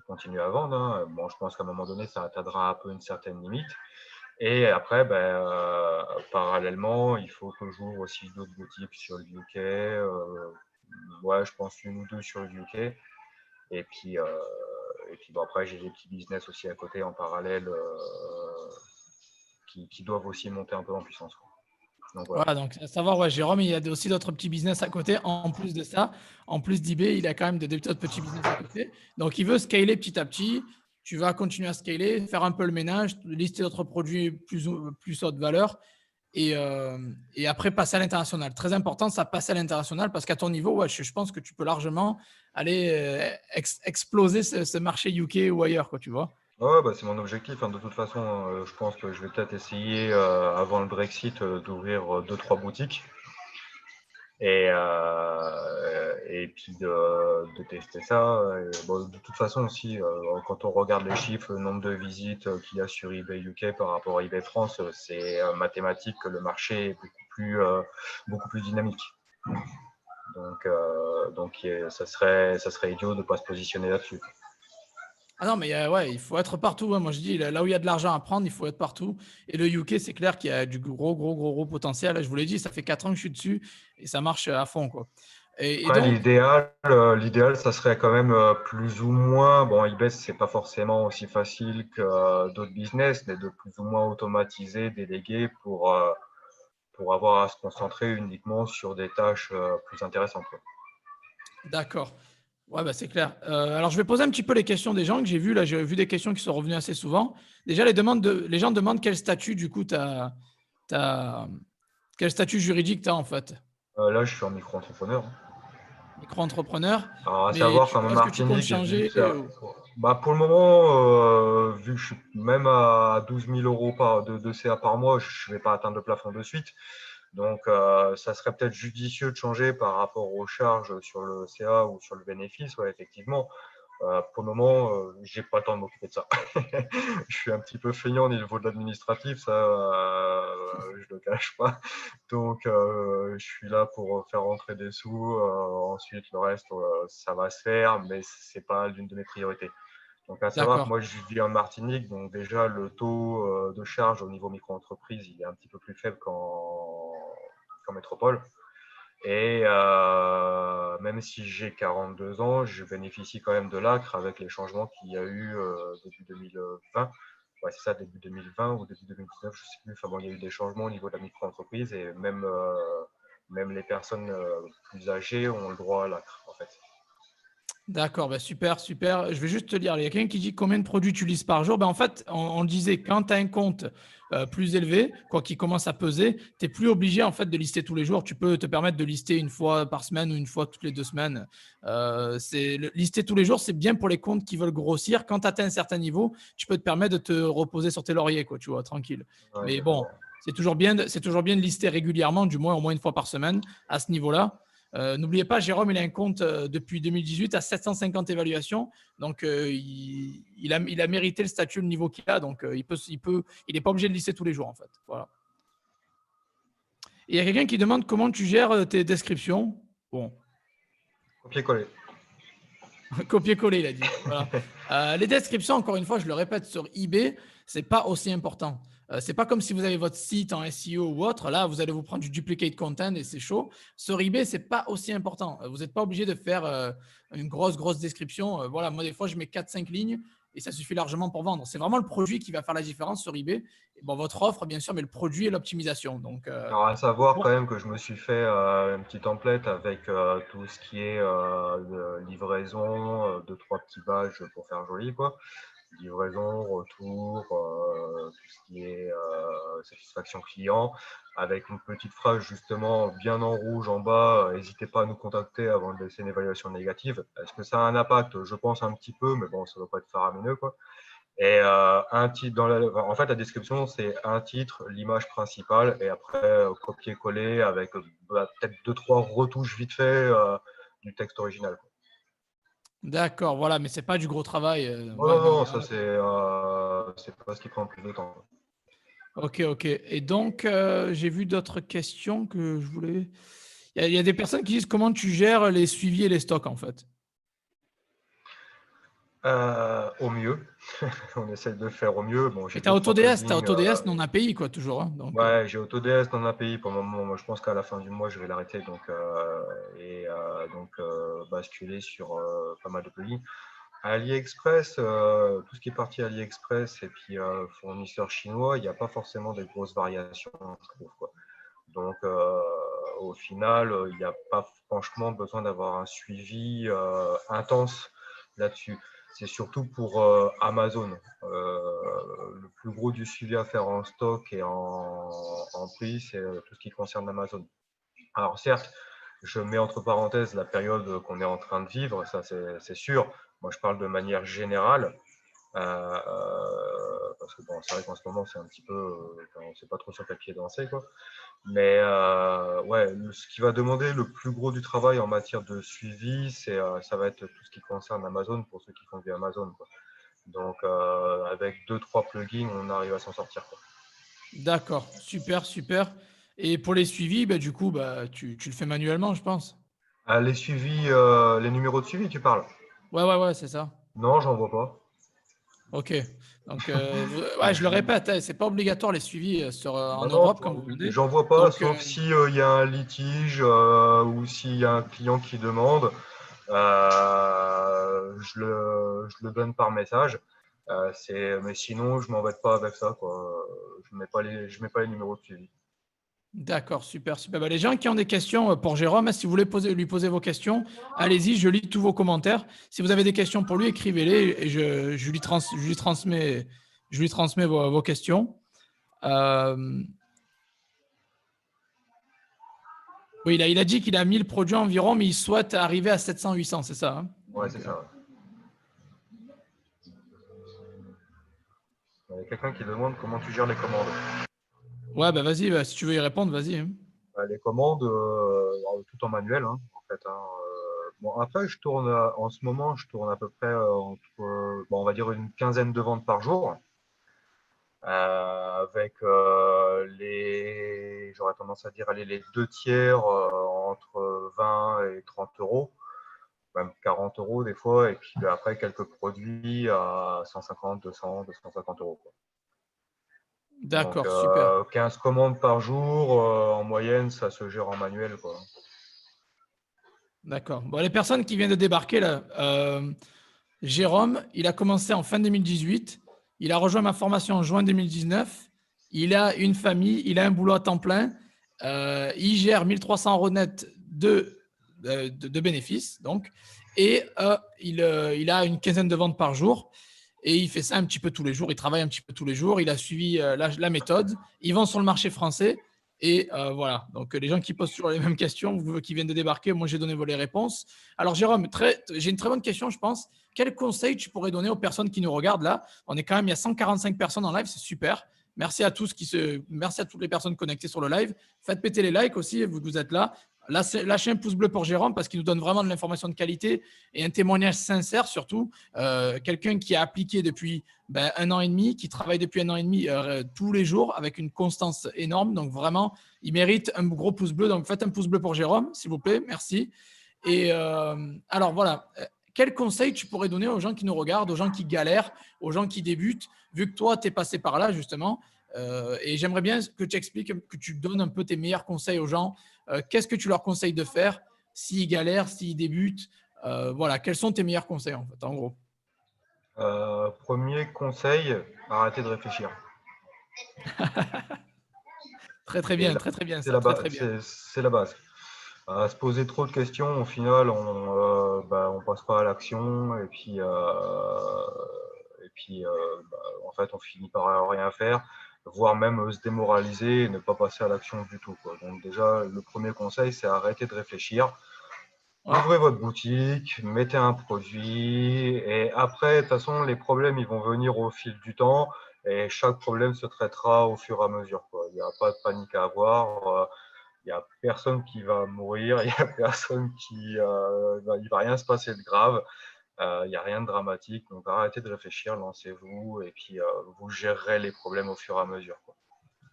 Continuer à vendre, hein. Bon, je pense qu'à un moment donné, ça atteindra un peu une certaine limite. Et après, parallèlement, il faut que j'ouvre aussi d'autres boutiques sur le UK. Ouais, je pense une ou deux sur le UK. Et puis, bon, après, j'ai des petits business aussi à côté en parallèle qui doivent aussi monter un peu en puissance, quoi. Donc voilà. Voilà, donc à savoir, ouais, Jérôme, il y a aussi d'autres petits business à côté. En plus de ça, en plus d'eBay, il a quand même des autres petits business à côté. Donc, il veut scaler petit à petit. Tu vas continuer à scaler, faire un peu le ménage, lister d'autres produits plus haute valeur et après passer à l'international. Très important, ça passe à l'international parce qu'à ton niveau, ouais, je pense que tu peux largement aller exploser ce marché UK ou ailleurs, quoi, tu vois. Ouais, bah, c'est mon objectif, hein. De toute façon, je pense que je vais peut-être essayer, avant le Brexit, d'ouvrir 2-3 boutiques et puis de tester ça. Et bon, de toute façon aussi, quand on regarde les chiffres, le nombre de visites qu'il y a sur eBay UK par rapport à eBay France, c'est mathématique que le marché est beaucoup plus dynamique. Donc ça serait idiot de ne pas se positionner là-dessus. Ah non, mais ouais, il faut être partout, hein. Moi, je dis, là où il y a de l'argent à prendre, il faut être partout. Et le UK, c'est clair qu'il y a du gros potentiel. Je vous l'ai dit, ça fait 4 ans que je suis dessus et ça marche à fond, quoi. Et Après, donc, l'idéal, ça serait quand même plus ou moins, bon, eBay, c'est pas forcément aussi facile que d'autres business, mais de plus ou moins automatiser, déléguer pour avoir à se concentrer uniquement sur des tâches plus intéressantes, quoi. d'accord. Ouais, bah, c'est clair. Alors, je vais poser un petit peu les questions des gens que j'ai vues. Là, j'ai vu des questions qui sont revenues assez souvent. Déjà, les gens demandent quel statut, du coup, quel statut juridique tu as, en fait. Là, je suis en micro-entrepreneur, hein. Micro-entrepreneur. Alors, à Mais savoir qu'en est-ce que tu comptes Martinique, vu changer que ça, bah, pour le moment, vu que je suis même à 12 000 euros de CA par mois, je ne vais pas atteindre le plafond de suite. Donc, ça serait peut-être judicieux de changer par rapport aux charges sur le CA ou sur le bénéfice, ouais, effectivement. Pour le moment, j'ai pas le temps de m'occuper de ça. Je suis un petit peu feignant au niveau de l'administratif, ça, je le cache pas. Donc, je suis là pour faire rentrer des sous. Ensuite, le reste, ça va se faire, mais c'est pas l'une de mes priorités. Donc, à savoir que D'accord. moi, je vis en Martinique, donc déjà, le taux de charge au niveau micro-entreprise, il est un petit peu plus faible qu'en métropole. Et même si j'ai 42 ans, je bénéficie quand même de l'ACRE avec les changements qu'il y a eu début 2020. Ouais, c'est ça, début 2020 ou début 2019, je ne sais plus. Enfin bon, il y a eu des changements au niveau de la micro-entreprise et même les personnes plus âgées ont le droit à l'ACRE, en fait. D'accord, bah super, super. Je vais juste te lire. Il y a quelqu'un qui dit combien de produits tu utilises par jour. Ben en fait, on le disait, quand tu as un compte plus élevé, quoi qui commence à peser, tu n'es plus obligé en fait de lister tous les jours. Tu peux te permettre de lister une fois par semaine ou une fois toutes les 2 semaines. Lister tous les jours, c'est bien pour les comptes qui veulent grossir. Quand tu atteins un certain niveau, tu peux te permettre de te reposer sur tes lauriers, quoi, tu vois, tranquille. Ouais, Mais exactement. bon, c'est toujours bien de lister régulièrement, du moins au moins une fois par semaine, à ce niveau-là. N'oubliez pas, Jérôme, il a un compte depuis 2018 à 750 évaluations. Donc, il a mérité le statut, le niveau qu'il a. Donc, il n'est pas obligé de lister tous les jours, en fait. Voilà. Et il y a quelqu'un qui demande comment tu gères tes descriptions. Bon, Copier-coller. copier-coller, il a dit. Voilà. Les descriptions, encore une fois, je le répète, sur eBay, c'est pas aussi important. C'est pas comme si vous avez votre site en SEO ou autre. Là, vous allez vous prendre du duplicate content et c'est chaud. Sur eBay, c'est pas aussi important. Vous n'êtes pas obligé de faire une grosse description. Voilà, moi, des fois, je mets 4-5 lignes et ça suffit largement pour vendre. C'est vraiment le produit qui va faire la différence sur eBay. Et bon, votre offre, bien sûr, mais le produit et l'optimisation. Donc, Alors, à savoir bon, quand même que je me suis fait un petit template avec tout ce qui est livraison, deux, trois petits badges pour faire joli, quoi. Livraison, retour, tout ce qui est satisfaction client, avec une petite phrase justement bien en rouge en bas, n'hésitez pas à nous contacter avant de laisser une évaluation négative. Est-ce que ça a un impact? Je pense un petit peu, mais bon, ça ne doit pas être faramineux, quoi. Et un titre en fait, la description, c'est un titre, l'image principale, et après copier-coller avec peut-être deux, trois retouches vite fait du texte original, quoi. d'accord, voilà, mais c'est pas du gros travail. Non, Ouais, non, non, non, ça c'est pas ce qui prend le plus de temps. ok, ok. Et donc, j'ai vu d'autres questions que je voulais. Il y a des personnes qui disent comment tu gères les suivis et les stocks, en fait. Au mieux, on essaie de faire au mieux. Bon, j'ai Et deux, trois T'as plugins. AutoDS non API, quoi, toujours, hein. Donc, Ouais, j'ai AutoDS dans l'API pour le moment. Moi, je pense qu'à la fin du mois, je vais l'arrêter. Basculer sur pas mal de plugins. AliExpress, tout ce qui est parti AliExpress et puis fournisseurs chinois, il n'y a pas forcément des grosses variations, je trouve, quoi. Donc, au final, il n'y a pas franchement besoin d'avoir un suivi intense là-dessus. C'est surtout pour Amazon. Le plus gros du suivi à faire en stock et en prix, c'est tout ce qui concerne Amazon. Alors certes, je mets entre parenthèses la période qu'on est en train de vivre, ça c'est sûr. Moi je parle de manière générale. Parce que bon, c'est vrai qu'en ce moment, c'est un petit peu, on ne sait pas trop sur quel pied danser, quoi. Mais ouais, ce qui va demander le plus gros du travail en matière de suivi, ça va être tout ce qui concerne Amazon pour ceux qui font du Amazon, quoi. Donc, avec 2-3 plugins, on arrive à s'en sortir, quoi. D'accord, super, super. Et pour les suivis, bah, du coup, bah, tu le fais manuellement, je pense. Les suivis, les numéros de suivi, tu parles? Ouais, ouais, ouais, c'est ça. Non, j'en vois pas. Ok. Donc, ouais, je le répète, hein, c'est pas obligatoire les suivis en Non, non, Europe, comme vous venez. j'en vois pas, Donc, sauf si il y a un litige ou s'il y a un client qui demande. Je le donne par message. Mais sinon, je m'embête pas avec ça, quoi. Je mets pas les numéros de suivi. d'accord, super, super. Bah, les gens qui ont des questions pour Jérôme, hein, si vous voulez lui poser vos questions, allez-y, je lis tous vos commentaires. Si vous avez des questions pour lui, écrivez-les et je lui transmets vos questions. Oui, il a dit qu'il a 1000 produits environ, mais il souhaite arriver à 700-800, c'est ça, hein. Ouais, Donc, c'est ça. Il y a quelqu'un qui demande comment tu gères les commandes. ouais, bah vas-y, bah, si tu veux y répondre, vas-y, hein. Les commandes, tout en manuel, hein, en fait, hein. Bon, après, en ce moment, je tourne à peu près entre, bon, on va dire une quinzaine de ventes par jour. Avec j'aurais tendance à dire, allez, les deux tiers entre 20 et 30 euros, même 40 euros des fois, et puis après quelques produits à 150, 200, 250 euros, quoi. Donc D'accord, super. 15 commandes par jour, en moyenne, ça se gère en manuel, quoi. D'accord. Bon, les personnes qui viennent de débarquer, là, Jérôme, il a commencé en fin 2018. Il a rejoint ma formation en juin 2019. Il a une famille, il a un boulot à temps plein. Il gère 1300 euros net de bénéfices, donc. Et il a une quinzaine de ventes par jour. Et il fait ça un petit peu tous les jours. Il travaille un petit peu tous les jours. Il a suivi la méthode. Il vend sur le marché français. Et voilà. Donc, les gens qui posent toujours les mêmes questions, qui viennent de débarquer, moi, j'ai donné les réponses. Alors, Jérôme, j'ai une très bonne question, je pense. Quel conseil tu pourrais donner aux personnes qui nous regardent là? On est quand même, il y a 145 personnes en live, c'est super. Merci à merci à toutes les personnes connectées sur le live. Faites péter les likes aussi, vous êtes là. Lâchez un pouce bleu pour Jérôme parce qu'il nous donne vraiment de l'information de qualité et un témoignage sincère surtout. Quelqu'un qui a appliqué depuis 1 an et demi, qui travaille depuis 1 an et demi tous les jours avec une constance énorme. Donc vraiment, il mérite un gros pouce bleu. Donc faites un pouce bleu pour Jérôme, s'il vous plaît. Merci. Et alors voilà, quel conseil tu pourrais donner aux gens qui nous regardent, aux gens qui galèrent, aux gens qui débutent, vu que toi, tu es passé par là justement. Et j'aimerais bien que tu expliques, que tu donnes un peu tes meilleurs conseils aux gens. Qu'est-ce que tu leur conseilles de faire s'ils galèrent, s'ils débutent? Voilà, quels sont tes meilleurs conseils en fait, en gros? Premier conseil, arrêtez de réfléchir. Très très C'est bien, la, très très bien c'est ça, la, très ba- très bien. c'est la base. À se poser trop de questions, au final, on passe pas à l'action et puis, en fait, on finit par rien faire, voire même se démoraliser et ne pas passer à l'action du tout, quoi. Donc déjà, le premier conseil, c'est arrêter de réfléchir. Ouais. Ouvrez votre boutique, mettez un produit et après, de toute façon, les problèmes, ils vont venir au fil du temps et chaque problème se traitera au fur et à mesure, quoi. Il n'y a pas de panique à avoir. Il n'y a personne qui va mourir, il n'y a personne il va rien se passer de grave, il n'y a rien de dramatique. Donc arrêtez de réfléchir, lancez-vous et puis vous gérerez les problèmes au fur et à mesure, quoi.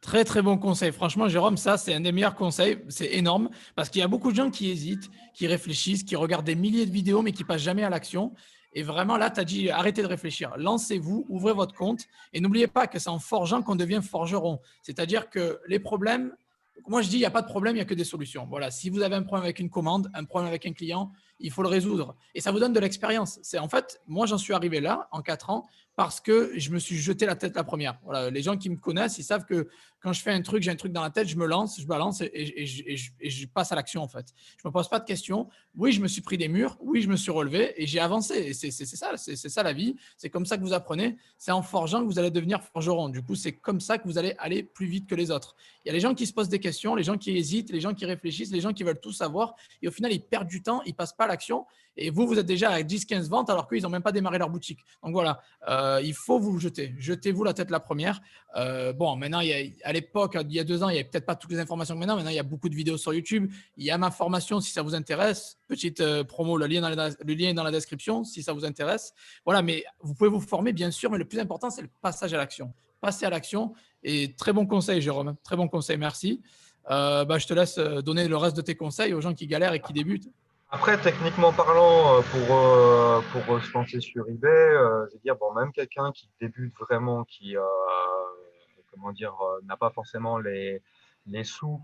Très très bon conseil. Franchement, Jérôme, ça c'est un des meilleurs conseils. C'est énorme parce qu'il y a beaucoup de gens qui hésitent, qui réfléchissent, qui regardent des milliers de vidéos mais qui passent jamais à l'action. Et vraiment là, tu as dit arrêtez de réfléchir. Lancez-vous, ouvrez votre compte et n'oubliez pas que c'est en forgeant qu'on devient forgeron. C'est-à-dire que les problèmes, moi je dis il n'y a pas de problème, il n'y a que des solutions. Voilà, si vous avez un problème avec une commande, un problème avec un client, il faut le résoudre. Et ça vous donne de l'expérience. C'est en fait, moi j'en suis arrivé là en 4 ans parce que je me suis jeté la tête la première. Voilà, les gens qui me connaissent, ils savent que quand je fais un truc, j'ai un truc dans la tête, je me lance, je balance et je passe à l'action en fait. Je me pose pas de questions. Oui, je me suis pris des murs. Oui, je me suis relevé et j'ai avancé. Et c'est ça la vie. C'est comme ça que vous apprenez. C'est en forgeant que vous allez devenir forgeron. Du coup, c'est comme ça que vous allez aller plus vite que les autres. Il y a les gens qui se posent des questions, les gens qui hésitent, les gens qui réfléchissent, les gens qui veulent tout savoir et au final, ils perdent du temps, ils passent pas à l'action. Et vous êtes déjà à 10-15 ventes alors qu'ils n'ont même pas démarré leur boutique. Donc voilà, il faut vous jeter. Jetez-vous la tête la première. Bon, maintenant, à l'époque, il y a 2 ans, il n'y avait peut-être pas toutes les informations que maintenant. Maintenant, il y a beaucoup de vidéos sur YouTube. Il y a ma formation si ça vous intéresse. Petite promo, le lien est dans la description si ça vous intéresse. Voilà, mais vous pouvez vous former, bien sûr, mais le plus important, c'est le passage à l'action. Passer à l'action. Et très bon conseil, Jérôme. Très bon conseil, merci. Je te laisse donner le reste de tes conseils aux gens qui galèrent et qui débutent. Après, techniquement parlant, pour se lancer sur eBay, je veux dire, bon, même quelqu'un qui débute vraiment, qui comment dire, n'a pas forcément les sous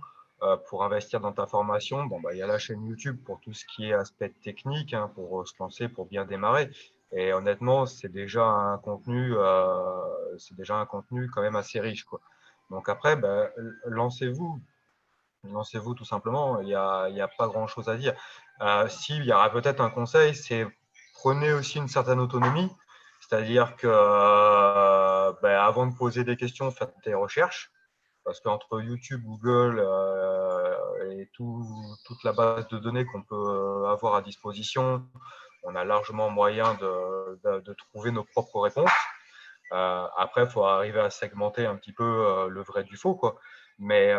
pour investir dans ta formation, bon, bah, il y a la chaîne YouTube pour tout ce qui est aspect technique, hein, pour se lancer, pour bien démarrer. Et honnêtement, c'est déjà un contenu quand même assez riche, quoi. Donc après, ben, lancez-vous. Lancez-vous tout simplement, il y a pas grand-chose à dire. S'il y aura peut-être un conseil, c'est prenez aussi une certaine autonomie, c'est-à-dire que avant de poser des questions, faites des recherches, parce qu'entre YouTube, Google et toute la base de données qu'on peut avoir à disposition, on a largement moyen de trouver nos propres réponses. Après, il faut arriver à segmenter un petit peu le vrai du faux, quoi. Mais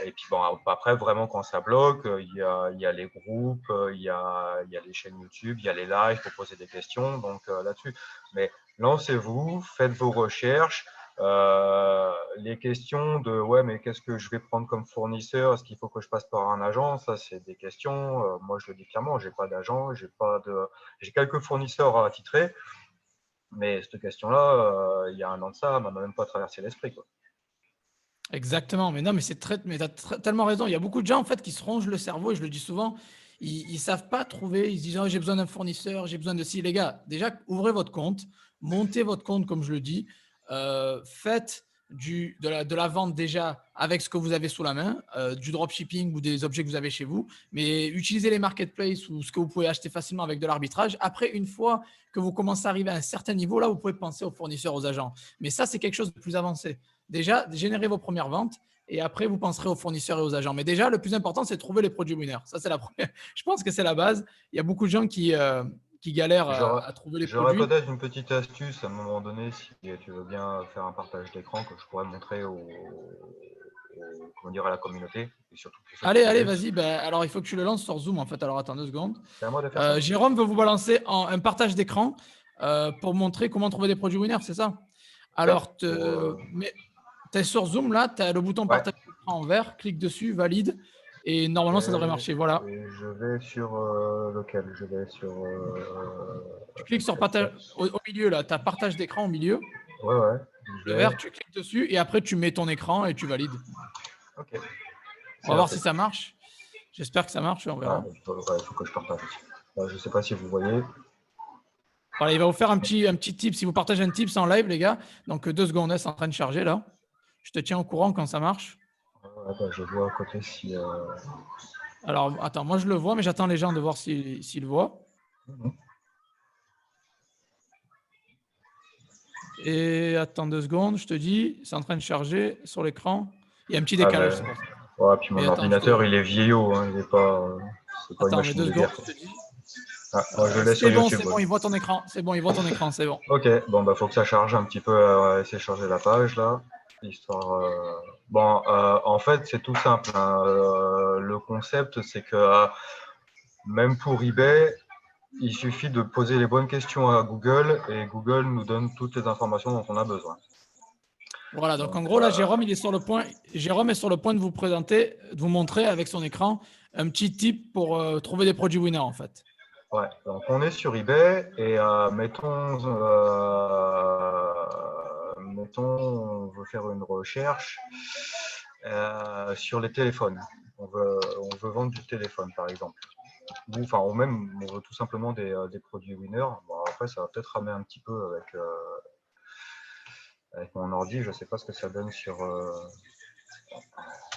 et puis bon, après, vraiment, quand ça bloque, il y a les groupes, il y a les chaînes YouTube, il y a les lives pour poser des questions, donc là-dessus. Mais lancez-vous, faites vos recherches. Les questions de ouais, mais qu'est-ce que je vais prendre comme fournisseur? Est-ce qu'il faut que je passe par un agent? Ça, c'est des questions. Moi, je le dis clairement, j'ai pas d'agent, j'ai quelques fournisseurs à attitrer. Mais cette question-là, il y a un an de ça, elle m'a même pas traversé l'esprit, quoi. Exactement, mais non, mais tu as tellement raison. Il y a beaucoup de gens en fait qui se rongent le cerveau, et je le dis souvent, ils savent pas trouver, ils se disent oh, j'ai besoin d'un fournisseur, j'ai besoin de ci. Les gars, déjà ouvrez votre compte, montez votre compte comme je le dis, faites de la vente déjà avec ce que vous avez sous la main, du dropshipping ou des objets que vous avez chez vous, mais utilisez les marketplaces ou ce que vous pouvez acheter facilement avec de l'arbitrage. Après, une fois que vous commencez à arriver à un certain niveau, là, vous pouvez penser aux fournisseurs, aux agents. Mais ça, c'est quelque chose de plus avancé. Déjà, générez vos premières ventes et après, vous penserez aux fournisseurs et aux agents. Mais déjà, le plus important, c'est de trouver les produits winners. Ça, c'est la première. Je pense que c'est la base. Il y a beaucoup de gens qui galèrent J'aurais à trouver les j'aurais produits. peut-être une petite astuce à un moment donné, si tu veux bien faire un partage d'écran que je pourrais montrer comment dire, à la communauté et surtout pour ceux qui Allez, débutent. vas-y. Ben, alors, il faut que tu le lances sur Zoom, en fait. Alors, attends 2 secondes. C'est à moi de faire ça? Jérôme veut vous balancer un partage d'écran pour montrer comment trouver des produits winners, c'est ça? Ouais. Alors, tu es sur Zoom, là, tu as le bouton Ouais. partage d'écran en vert, clique dessus, valide, et normalement, ça devrait marcher. Voilà. Et je vais sur lequel? Je vais sur Tu cliques sur partage au milieu, là, tu as partage d'écran au milieu. ouais, ouais. Le vert, tu cliques dessus et après, tu mets ton écran et tu valides. Ok. On va voir si ça marche. J'espère que ça marche, on verra. Il faut que je partage. Je ne sais pas si vous voyez. Voilà, il va vous faire un petit tip. Si vous partagez un tip, c'est en live, les gars. Donc, 2 secondes, c'est en train de charger, là. Je te tiens au courant quand ça marche. Je vois à côté si. Alors, attends, moi, je le vois, mais j'attends les gens de voir s'ils le voient. Et attends 2 secondes, je te dis, c'est en train de charger sur l'écran. Il y a un petit décalage, c'est pour ça. Ouais, puis mon ordinateur, il est vieillot, hein, il n'est pas. C'est pas une Attends, mais machine 2 de secondes, guerre. je te dis. Je l'ai sur YouTube. C'est bon, il voit ton écran. C'est bon, il voit ton écran, c'est bon. Ok, bon, faut que ça charge un petit peu. Essayer de charger la page là. Histoire. En fait, c'est tout simple, hein. Le concept, c'est que même pour eBay, il suffit de poser les bonnes questions à Google et Google nous donne toutes les informations dont on a besoin. Voilà, donc en gros, là, Jérôme est sur le point de vous présenter, de vous montrer avec son écran un petit tip pour trouver des produits winners, en fait. Ouais, donc on est sur eBay et mettons, on veut faire une recherche sur les téléphones. On veut vendre du téléphone, par exemple. Ou même, on veut tout simplement des produits winners. Bon, après, ça va peut-être ramer un petit peu avec mon ordi. Je ne sais pas ce que ça donne sur.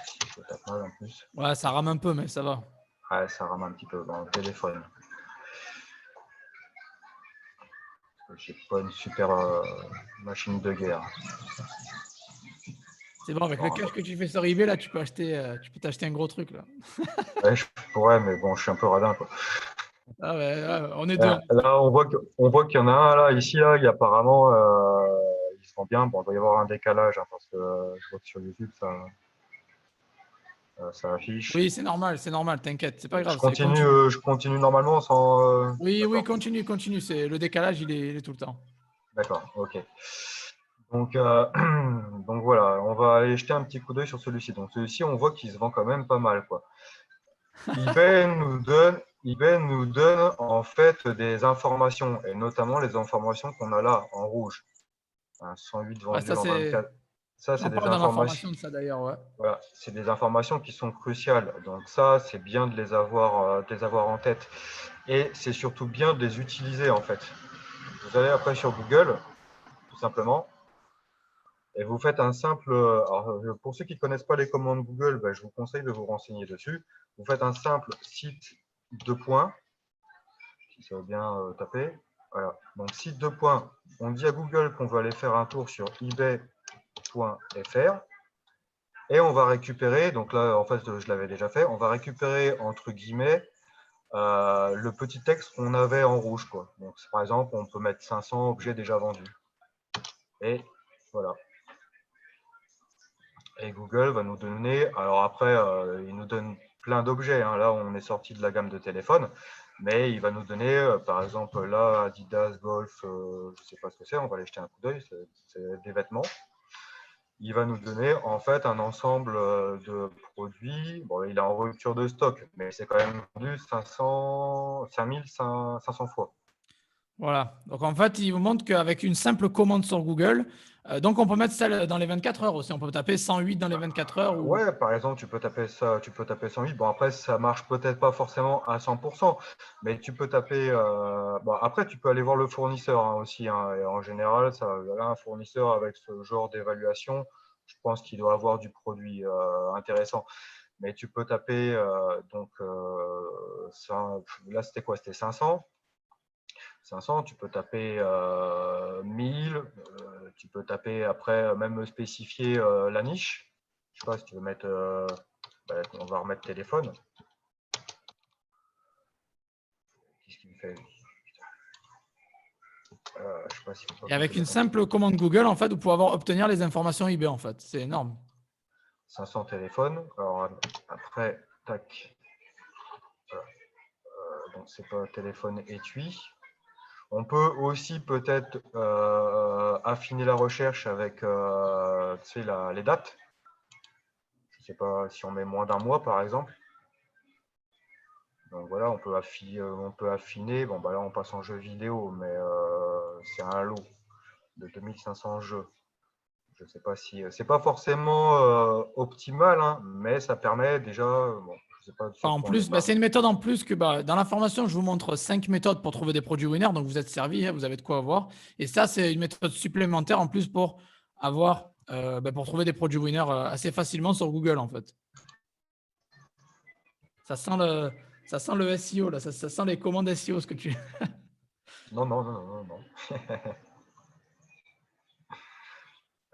Si je tape mal en plus. Ouais, ça rame un peu, mais ça va. Ouais, ça rame un petit peu dans le téléphone. J'ai pas une super machine de guerre. C'est bon, avec le cash que tu fais sur eBay, là, tu peux t'acheter un gros truc, là. Ouais, je pourrais, mais bon, je suis un peu radin, quoi. Ah ouais, on est deux. Là, on voit qu'il y en a un là, ici, là, il apparemment, ils sont bien. Bon, il doit y avoir un décalage, hein, parce que je vois que sur YouTube, ça affiche. Oui, c'est normal, t'inquiète, c'est pas grave, Je continue normalement sans. Oui, oui, D'accord, continue. C'est le décalage, il est tout le temps. d'accord, ok. Donc, donc voilà, on va aller jeter un petit coup d'œil sur celui-ci. Donc celui-ci, on voit qu'il se vend quand même pas mal, quoi. eBay nous donne en fait des informations, et notamment les informations qu'on a là en rouge. 108 Ouais, vendus en 24. Ça, c'est j'en des parle dans la informations. formation de ça d'ailleurs, ouais. Voilà, c'est des informations qui sont cruciales. Donc ça, c'est bien de les avoir en tête. Et c'est surtout bien de les utiliser en fait. Vous allez après sur Google, tout simplement, et vous faites un simple. Alors, pour ceux qui ne connaissent pas les commandes Google, ben, je vous conseille de vous renseigner dessus. Vous faites un simple site de points, si ça veut bien taper. Voilà. Donc site de points, on dit à Google qu'on veut aller faire un tour sur ebay.fr et on va récupérer, donc là en fait je l'avais déjà fait, on va récupérer entre guillemets le petit texte qu'on avait en rouge, quoi. Donc par exemple on peut mettre 500 objets déjà vendus. Et voilà. Et Google va nous donner, alors après, il nous donne plein d'objets, hein. Là, on est sorti de la gamme de téléphone, mais il va nous donner, par exemple, là, Adidas, Golf, je ne sais pas ce que c'est, on va aller jeter un coup d'œil, c'est des vêtements. Il va nous donner en fait un ensemble de produits. Bon, il est en rupture de stock, mais c'est quand même vendu 5500 fois. Voilà. Donc en fait, il vous montre qu'avec une simple commande sur Google, donc on peut mettre ça dans les 24 heures aussi. On peut taper 108 dans les 24 heures ou. Ouais, par exemple, tu peux taper ça, tu peux taper 108. Bon, après, ça marche peut-être pas forcément à 100%, mais tu peux taper. Bon, après, tu peux aller voir le fournisseur, hein, aussi, hein. Et en général, là, un fournisseur avec ce genre d'évaluation, je pense qu'il doit avoir du produit intéressant. Mais tu peux taper, donc, là, c'était quoi? C'était 500. 500, tu peux taper 1000, tu peux taper après, même spécifier la niche. Je sais pas si tu veux mettre, on va remettre téléphone. Qu'est-ce qu'il me fait? Je sais pas s'il faut Et pas avec poser la une condition. simple commande Google, en fait, vous pouvez obtenir les informations eBay, en fait. C'est énorme. 500 téléphones. Alors après, tac. Voilà. Donc c'est pas téléphone étui. On peut aussi peut-être affiner la recherche avec tu sais, les dates. Je ne sais pas si on met moins d'un mois par exemple. Donc voilà, on peut affiner. Bon, bah là, on passe en jeu vidéo, mais c'est un lot de 2500 jeux. Je ne sais pas si c'est pas forcément optimal, hein, mais ça permet déjà. Bon, je sais pas Enfin, sur en quoi on est plus, pas. c'est une méthode en plus que dans la formation, je vous montre 5 méthodes pour trouver des produits winners. Donc, vous êtes servi, hein, vous avez de quoi avoir. Et ça, c'est une méthode supplémentaire en plus pour avoir, pour trouver des produits winners assez facilement sur Google, en fait. Ça sent le SEO, là. Ça sent les commandes SEO, ce que tu. Non, non, non, non, non.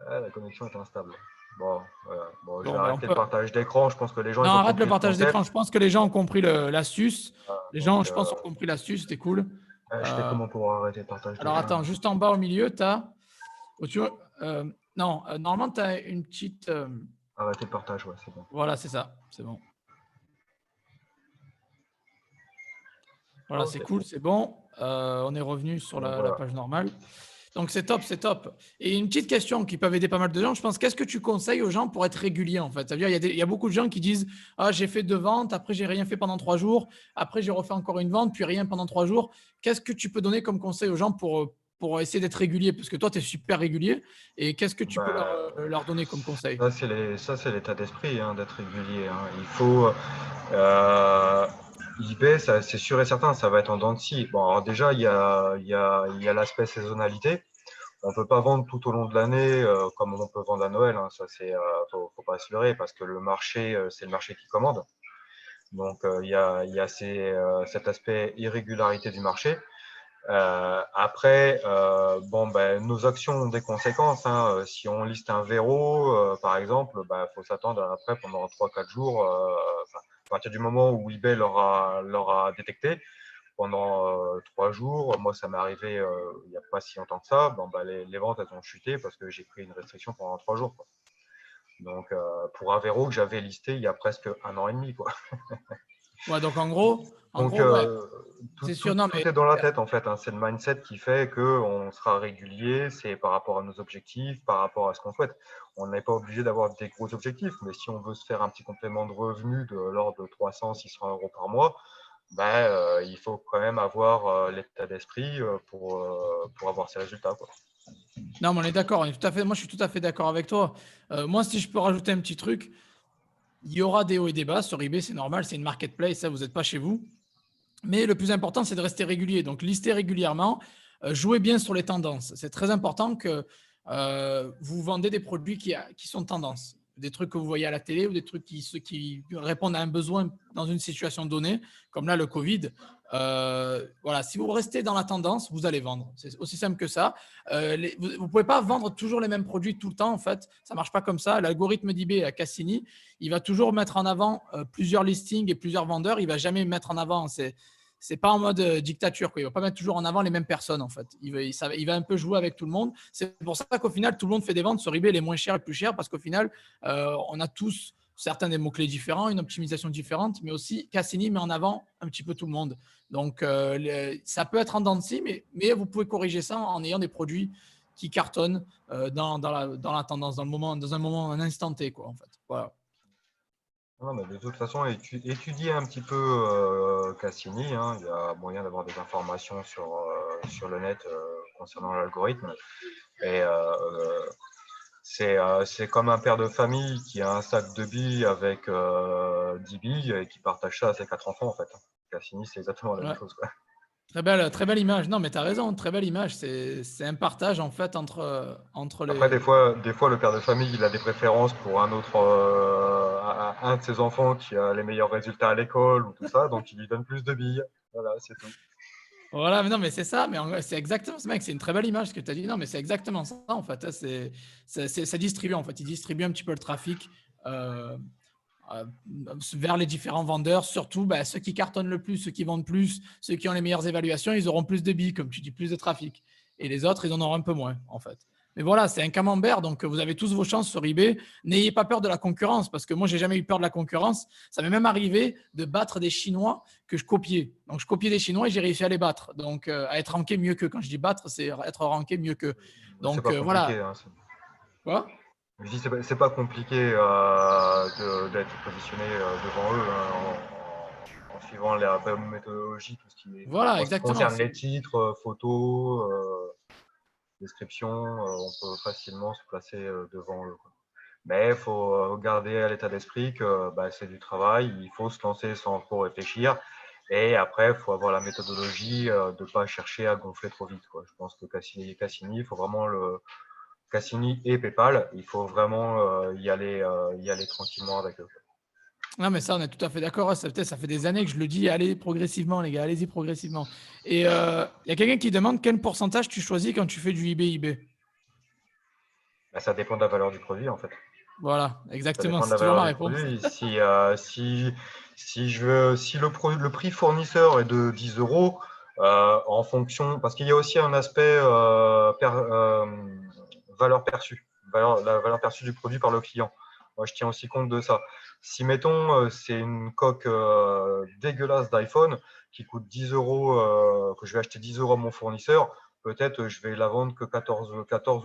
Ah, la connexion est instable. Bon, voilà. Bon, je vais Bon, on arrêter le peut. partage d'écran. Je pense que les gens Non, ils ont arrête le compris le partage d'écran. Je concept. pense que les gens ont compris l'astuce. Les gens, Donc, je pense, ont compris l'astuce. C'était cool. je fais Euh, comment pour arrêter le partage alors, d'écran? attends, juste en bas au milieu, tu as. Non, normalement, tu as une petite. Arrêter le partage, ouais, c'est bon. Voilà, c'est ça. C'est bon. Voilà, c'est Ok. cool, c'est bon. On est revenu sur Donc la voilà. page normale. Donc, c'est top, c'est top. Et une petite question qui peut aider pas mal de gens, je pense, qu'est-ce que tu conseilles aux gens pour être régulier, en fait? Ça veut dire, il y a beaucoup de gens qui disent, ah, j'ai fait 2 ventes, après, j'ai rien fait pendant 3 jours, après, j'ai refait encore une vente, puis rien pendant 3 jours. Qu'est-ce que tu peux donner comme conseil aux gens pour essayer d'être régulier? Parce que toi, tu es super régulier. Et qu'est-ce que tu peux Bah, leur donner comme conseil? ça, c'est l'état d'esprit, hein, d'être régulier, hein. Il faut. Euh, eBay, c'est sûr et certain, ça va être en dents de scie. Bon, alors déjà, il y a l'aspect saisonnalité. On ne peut pas vendre tout au long de l'année comme on peut vendre à Noël, hein. Ça, faut pas se leurrer parce que le marché, c'est le marché qui commande. Donc, il y a cet aspect irrégularité du marché. Après, bon, ben, nos actions ont des conséquences, hein. Si on liste un verrou, par exemple, il faut s'attendre après pendant 3-4 jours, à partir du moment où eBay l'aura détecté, pendant 3 jours. Moi, ça m'est arrivé il n'y a pas si longtemps que ça. Bon, bah, les ventes, elles ont chuté parce que j'ai pris une restriction pendant 3 jours, quoi. Donc, pour un verrou que j'avais listé il y a presque 1 an et demi, quoi. Ouais, donc en Donc, gros, ouais, tout, c'est tout, sûr. Non, tout mais est dans la tête, en fait, hein. C'est le mindset qui fait qu'on sera régulier. C'est par rapport à nos objectifs, par rapport à ce qu'on souhaite. On n'est pas obligé d'avoir des gros objectifs, mais si on veut se faire un petit complément de revenus de l'ordre de 300-600 € par mois, ben, il faut quand même avoir l'état d'esprit pour avoir ces résultats, quoi. non, mais on est d'accord. Moi, je suis tout à fait d'accord avec toi. Moi, si je peux rajouter un petit truc, il y aura des hauts et des bas sur eBay, c'est normal, c'est une marketplace, ça, vous n'êtes pas chez vous. Mais le plus important, c'est de rester régulier. Donc, listez régulièrement, jouez bien sur les tendances. C'est très important que vous vendez des produits qui sont tendances. Des trucs que vous voyez à la télé ou des trucs qui répondent à un besoin dans une situation donnée, comme là le Covid. Voilà, si vous restez dans la tendance, vous allez vendre. C'est aussi simple que ça. Vous ne pouvez pas vendre toujours les mêmes produits tout le temps, en fait. Ça ne marche pas comme ça. L'algorithme d'eBay à Cassini, il va toujours mettre en avant plusieurs listings et plusieurs vendeurs. Il ne va jamais mettre en avant. C'est pas en mode dictature, quoi. Il va pas mettre toujours en avant les mêmes personnes, en fait. Il va un peu jouer avec tout le monde. C'est pour ça qu'au final, tout le monde fait des ventes sur eBay les moins chers et les plus chers, parce qu'au final, on a tous certains des mots-clés différents, une optimisation différente, mais aussi Cassini met en avant un petit peu tout le monde. Donc, ça peut être en dents de scie, mais vous pouvez corriger ça en ayant des produits qui cartonnent dans la tendance, dans un moment, un instant T, quoi, en fait. Voilà. Non, mais de toute façon, étudier un petit peu Cassini, hein. Il y a moyen d'avoir des informations sur le net concernant l'algorithme. Et c'est comme un père de famille qui a un sac de billes avec 10 billes et qui partage ça à ses 4 enfants, en fait. Cassini, c'est exactement la même Ouais. chose, quoi. Très belle image. Non, mais tu as raison, très belle image. C'est un partage en fait entre Après, les. des fois, le père de famille, il a des préférences pour un de ses enfants qui a les meilleurs résultats à l'école ou tout ça, donc il lui donne plus de billes. Voilà, c'est tout. Voilà, mais non, mais c'est ça. C'est exactement ça, mec. C'est une très belle image ce que tu as dit. Non, mais c'est exactement ça en fait. Ça distribue en fait. Il distribue un petit peu le trafic euh, euh, vers les différents vendeurs. Surtout bah, ceux qui cartonnent le plus, ceux qui vendent plus, ceux qui ont les meilleures évaluations, ils auront plus de billes, comme tu dis, plus de trafic. Et les autres, ils en auront un peu moins en fait. Mais voilà, c'est un camembert, donc vous avez tous vos chances sur eBay. N'ayez pas peur de la concurrence, parce que moi, j'ai jamais eu peur de la concurrence. Ça m'est même arrivé de battre des Chinois que je copiais. Donc, je copiais des Chinois et j'ai réussi à les battre. Donc, à être ranké mieux qu'eux. Quand je dis battre, c'est être ranké mieux qu'eux. C'est Donc, pas voilà. compliqué, hein. Quoi. Je dis, c'est pas compliqué d'être positionné devant eux, hein, en suivant la bonne méthodologie, tout Voilà, en ce qui exactement. concerne les titres, photos, description, on peut facilement se placer devant eux, quoi. Mais il faut garder à l'état d'esprit que bah, c'est du travail, il faut se lancer sans trop réfléchir. Et après, il faut avoir la méthodologie de ne pas chercher à gonfler trop vite, quoi. Je pense que Cassini, il faut vraiment Cassini et PayPal, il faut vraiment y aller tranquillement avec eux. Non, mais ça, on est tout à fait d'accord. Ça fait des années que je le dis. Allez progressivement, les gars. Allez-y progressivement. Et il y a quelqu'un qui demande quel pourcentage tu choisis quand tu fais du eBay. Bah, ça dépend de la valeur du produit, en fait. Voilà, Ça exactement. dépend de C'est la toujours valeur ma du réponse. produit. Si le prix fournisseur est de 10 euros, en fonction, parce qu'il y a aussi un aspect valeur perçue, la valeur perçue du produit par le client. Moi, je tiens aussi compte de ça. Si, mettons, c'est une coque dégueulasse d'iPhone qui coûte 10 euros, que je vais acheter 10 euros à mon fournisseur, peut-être je vais la vendre que 14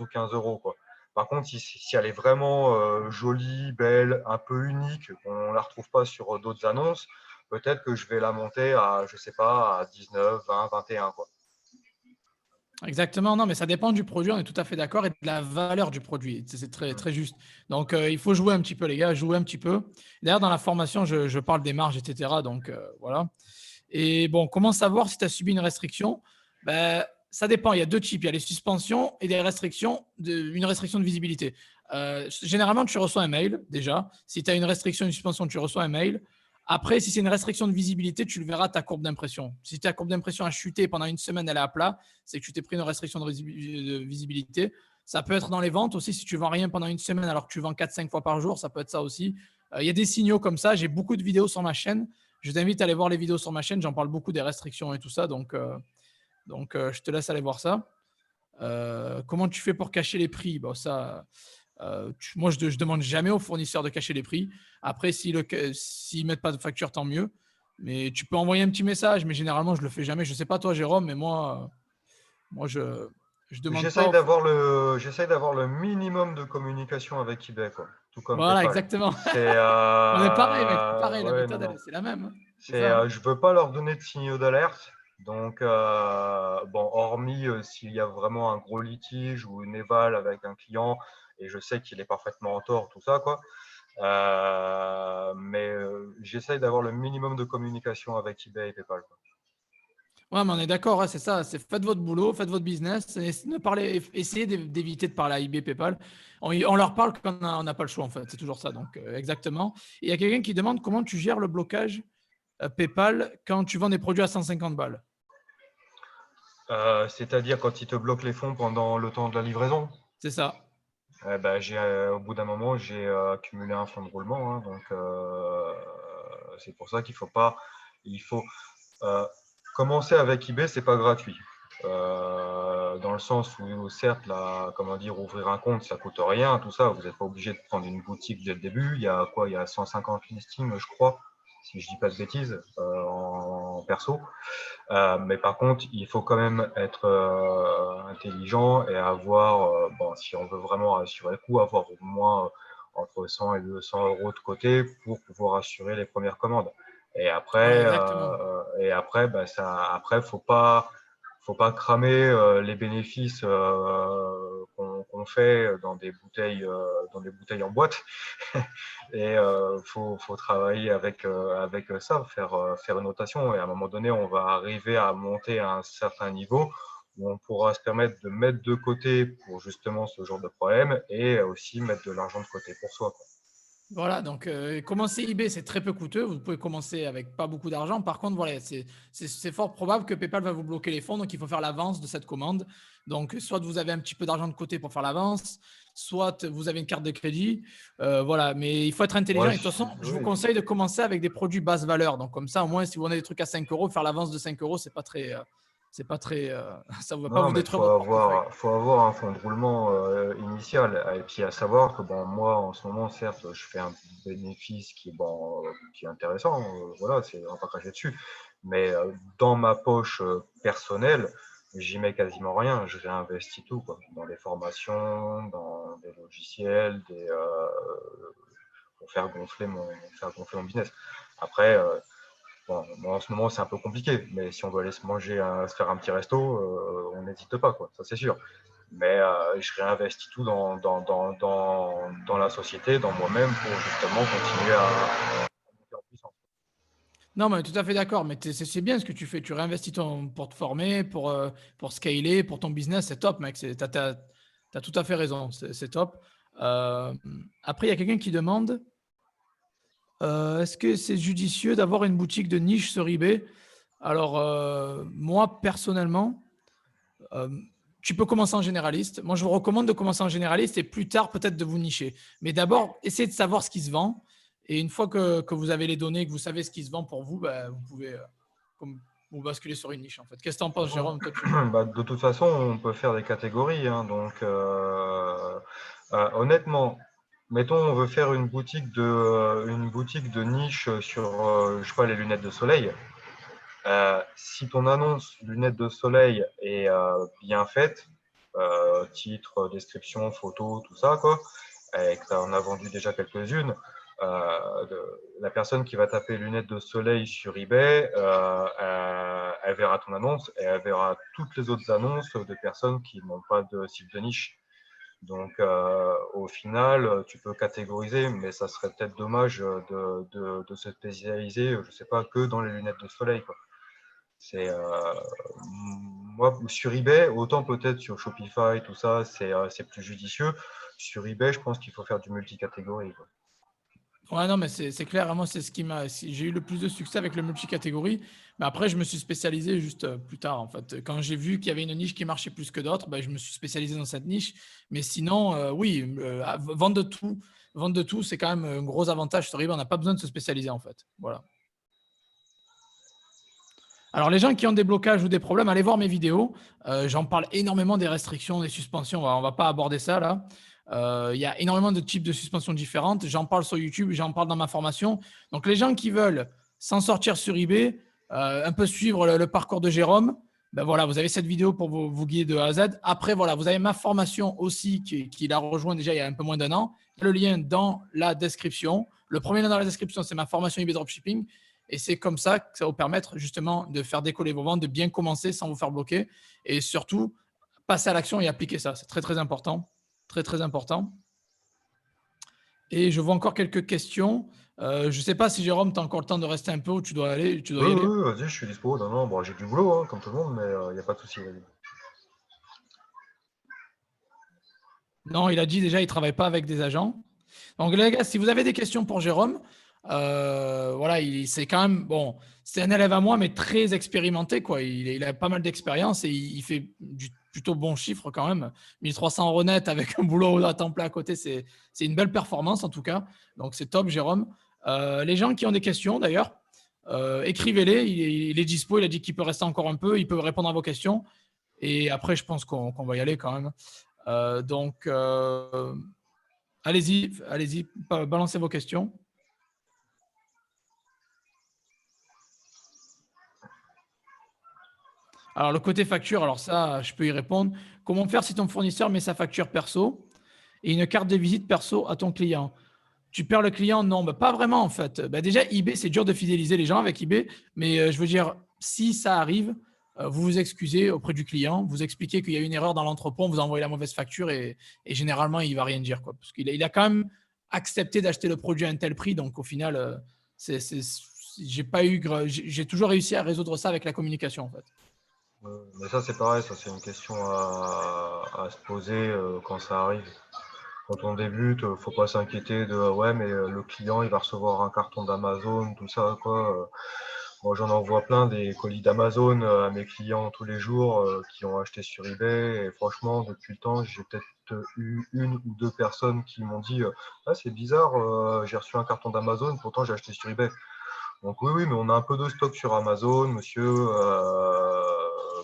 ou 15 euros, quoi. Par contre, si elle est vraiment jolie, belle, un peu unique, qu'on ne la retrouve pas sur d'autres annonces, peut-être que je vais la monter à, je sais pas, à 19, 20, 21, quoi. Exactement, non, mais ça dépend du produit, on est tout à fait d'accord, et de la valeur du produit. C'est très, Mm. très juste. Donc, il faut jouer un petit peu, les gars, jouer un petit peu. D'ailleurs, dans la formation, je parle des marges, etc. Donc, voilà. Et bon, comment savoir si tu as subi une restriction? Ben, ça dépend. Il y a deux types. Il y a les suspensions et des restrictions, une restriction de visibilité. Généralement, tu reçois un mail déjà. Si tu as une restriction, une suspension, tu reçois un mail. Après, si c'est une restriction de visibilité, tu le verras ta courbe d'impression. Si ta courbe d'impression a chuté pendant une semaine, elle est à plat, c'est que tu t'es pris une restriction de visibilité. Ça peut être dans les ventes aussi. Si tu vends rien pendant une semaine alors que tu vends 4-5 fois par jour, ça peut être ça aussi. Il y a des signaux comme ça. J'ai beaucoup de vidéos sur ma chaîne Je t'invite à aller voir les vidéos sur ma chaîne. J'en parle beaucoup des restrictions et tout ça. Donc, je te laisse aller voir ça. Comment tu fais pour cacher les prix? Bon, ça, moi, je demande jamais aux fournisseurs de cacher les prix. Après, s'ils mettent pas de facture, tant mieux. Mais tu peux envoyer un petit message. Mais généralement, je le fais jamais. Je sais pas toi, Jérôme, mais moi, je demande pas. J'essaye d'avoir le minimum de communication avec eBay, quoi. Tout comme Voilà, PayPal. exactement. C'est On est pareil, mec. C'est pareil. La ouais, non, méthode, non. c'est la même, hein. C'est C'est, ça, hein. je veux pas leur donner de signaux d'alerte. Donc, bon, hormis s'il y a vraiment un gros litige ou une éval avec un client et je sais qu'il est parfaitement en tort, tout ça, quoi. Mais j'essaye d'avoir le minimum de communication avec eBay et PayPal, quoi. Ouais, mais on est d'accord, c'est ça. Faites votre boulot, faites votre business. Et essayez d'éviter de parler à eBay, PayPal. On leur parle quand on n'a pas le choix, en fait. C'est toujours ça. Donc, exactement. Et il y a quelqu'un qui demande comment tu gères le blocage PayPal quand tu vends des produits à 150 balles. C'est-à-dire quand ils te bloquent les fonds pendant le temps de la livraison. C'est ça. Ben, au bout d'un moment, j'ai accumulé un fonds de roulement, hein, donc c'est pour ça qu'il faut pas, il faut euh, commencer avec eBay, c'est pas gratuit. Dans le sens où certes, là, comment dire, ouvrir un compte, ça coûte rien, tout ça. Vous n'êtes pas obligé de prendre une boutique dès le début. Il y a quoi? Il y a 150 listings, je crois, si je dis pas de bêtises, en perso. Mais par contre, il faut quand même être intelligent et avoir, bon, si on veut vraiment assurer le coup, avoir au moins entre 100 et 200 euros de côté pour pouvoir assurer les premières commandes. Voilà, exactement. Et après, bah, après, faut pas cramer les bénéfices qu'on fait dans des bouteilles en boîte. Et faut travailler avec ça, faire une notation. Et à un moment donné, on va arriver à monter à un certain niveau où on pourra se permettre de mettre de côté pour justement ce genre de problème et aussi mettre de l'argent de côté pour soi, quoi. Voilà, donc commencer eBay, c'est très peu coûteux. Vous pouvez commencer avec pas beaucoup d'argent. Par contre, voilà, c'est fort probable que PayPal va vous bloquer les fonds. Donc, il faut faire l'avance de cette commande. Donc, soit vous avez un petit peu d'argent de côté pour faire l'avance, soit vous avez une carte de crédit. Voilà, mais il faut être intelligent. Moi, Et de toute façon, je vous oui. conseille de commencer avec des produits basse valeur. Donc, comme ça, au moins, si vous avez des trucs à 5 euros, faire l'avance de 5 euros, ça ne va pas Non, vous mais détruire votre portefeuille. faut avoir un fonds de roulement initial. Et puis à savoir que bon, moi, en ce moment, certes, je fais un bénéfice qui est bon, qui est intéressant. Voilà, on va pas cracher dessus. Mais dans ma poche personnelle, j'y mets quasiment rien. Je réinvestis tout, quoi, dans des formations, dans des logiciels, pour faire gonfler mon business. Après, bon, moi, en ce moment, c'est un peu compliqué, mais si on doit aller se manger, se faire un petit resto, on n'hésite pas, quoi, ça c'est sûr. Mais je réinvestis tout dans la société, dans moi-même, pour justement continuer à monter en puissance. Non, mais tout à fait d'accord. Mais c'est bien ce que tu fais. Tu réinvestis pour te former, pour scaler, pour ton business. C'est top, mec. Tu as tout à fait raison. C'est top. Euh, Après, il y a quelqu'un qui demande est-ce que c'est judicieux d'avoir une boutique de niche sur eBay? Alors, moi, personnellement, euh, tu peux commencer en généraliste. Moi, je vous recommande de commencer en généraliste et plus tard, peut-être de vous nicher. Mais d'abord, essayez de savoir ce qui se vend. Et une fois que vous avez les données, que vous savez ce qui se vend pour vous, bah, vous pouvez vous basculer sur une niche, en fait. Qu'est-ce que tu en penses, Jérôme? Toi, Bah, de toute façon, on peut faire des catégories, hein, donc honnêtement, mettons, on veut faire une boutique de niche sur, je sais pas, les lunettes de soleil. Si ton annonce lunettes de soleil est bien faite, titre, description, photo, tout ça, quoi, et que tu en as vendu déjà quelques-unes, la personne qui va taper lunettes de soleil sur eBay, elle verra ton annonce et elle verra toutes les autres annonces de personnes qui n'ont pas de site de niche. Donc, au final, tu peux catégoriser, mais ça serait peut-être dommage de se spécialiser, je sais pas, que dans les lunettes de soleil, quoi. C'est moi sur eBay, autant peut-être sur Shopify, tout ça, c'est plus judicieux. Sur eBay, je pense qu'il faut faire du multicatégorie, quoi. Ouais, non, mais c'est clair. Moi, c'est ce qui m'a. J'ai eu le plus de succès avec le multicatégorie. Mais après, je me suis spécialisé juste plus tard, en fait. Quand j'ai vu qu'il y avait une niche qui marchait plus que d'autres, ben, je me suis spécialisé dans cette niche. Mais sinon, oui, vendre de tout, c'est quand même un gros avantage sur eBay. On n'a pas besoin de se spécialiser, en fait. Voilà. Alors, les gens qui ont des blocages ou des problèmes, allez voir mes vidéos. J'en parle énormément des restrictions, des suspensions. On va pas aborder ça là. Il y a énormément de types de suspensions différentes. J'en parle sur YouTube, j'en parle dans ma formation. Donc, les gens qui veulent s'en sortir sur eBay, un peu suivre le parcours de Jérôme, ben voilà, vous avez cette vidéo pour vous guider de A à Z. Après, voilà, vous avez ma formation aussi qui l'a rejoint déjà il y a un peu moins d'un an. Le lien dans la description. Le premier lien dans la description, c'est ma formation eBay Dropshipping. Et c'est comme ça que ça va vous permettre justement de faire décoller vos ventes, de bien commencer sans vous faire bloquer. Et surtout, passer à l'action et appliquer ça. C'est très, très important. Très, très important. Et je vois encore quelques questions. Je ne sais pas si Jérôme, tu as encore le temps de rester un peu ou tu dois aller, tu dois Oui, y aller. oui, vas-y, je suis dispo. Non, non, bon, j'ai du boulot, hein, comme tout le monde, mais il n'y a pas de souci. Vas-y. Non, il a dit déjà, il ne travaille pas avec des agents. Donc, les gars, si vous avez des questions pour Jérôme, voilà, c'est quand même, bon, c'est un élève à moi, mais très expérimenté, quoi. Il a pas mal d'expérience et il fait du plutôt bon chiffre quand même. 1300 € net avec un boulot à temps plein à côté, c'est une belle performance en tout cas. Donc, c'est top, Jérôme. Les gens qui ont des questions, d'ailleurs, écrivez-les. Il est dispo, il a dit qu'il peut rester encore un peu, il peut répondre à vos questions. Et après, je pense qu'on va y aller quand même. Donc, allez-y, allez-y, balancez vos questions. Alors, le côté facture, alors ça, je peux y répondre. Comment faire si ton fournisseur met sa facture perso et une carte de visite perso à ton client? Tu perds le client? Non, bah, pas vraiment en fait. Bah, déjà, eBay, c'est dur de fidéliser les gens avec eBay, mais je veux dire, si ça arrive, vous vous excusez auprès du client, vous expliquez qu'il y a une erreur dans l'entrepôt, on vous envoie la mauvaise facture et généralement, il ne va rien dire, quoi. Parce qu'il a quand même accepté d'acheter le produit à un tel prix, donc au final, j'ai toujours réussi à résoudre ça avec la communication en fait. Mais ça, c'est pareil, ça, c'est une question à se poser quand ça arrive. Quand on débute, faut pas s'inquiéter de ouais, mais le client, il va recevoir un carton d'Amazon, tout ça, quoi. Moi, j'en envoie plein des colis d'Amazon à mes clients tous les jours qui ont acheté sur eBay. Et franchement, depuis le temps, j'ai peut-être eu une ou deux personnes qui m'ont dit ah, c'est bizarre, j'ai reçu un carton d'Amazon, pourtant j'ai acheté sur eBay. Donc oui, oui, mais on a un peu de stock sur Amazon, monsieur.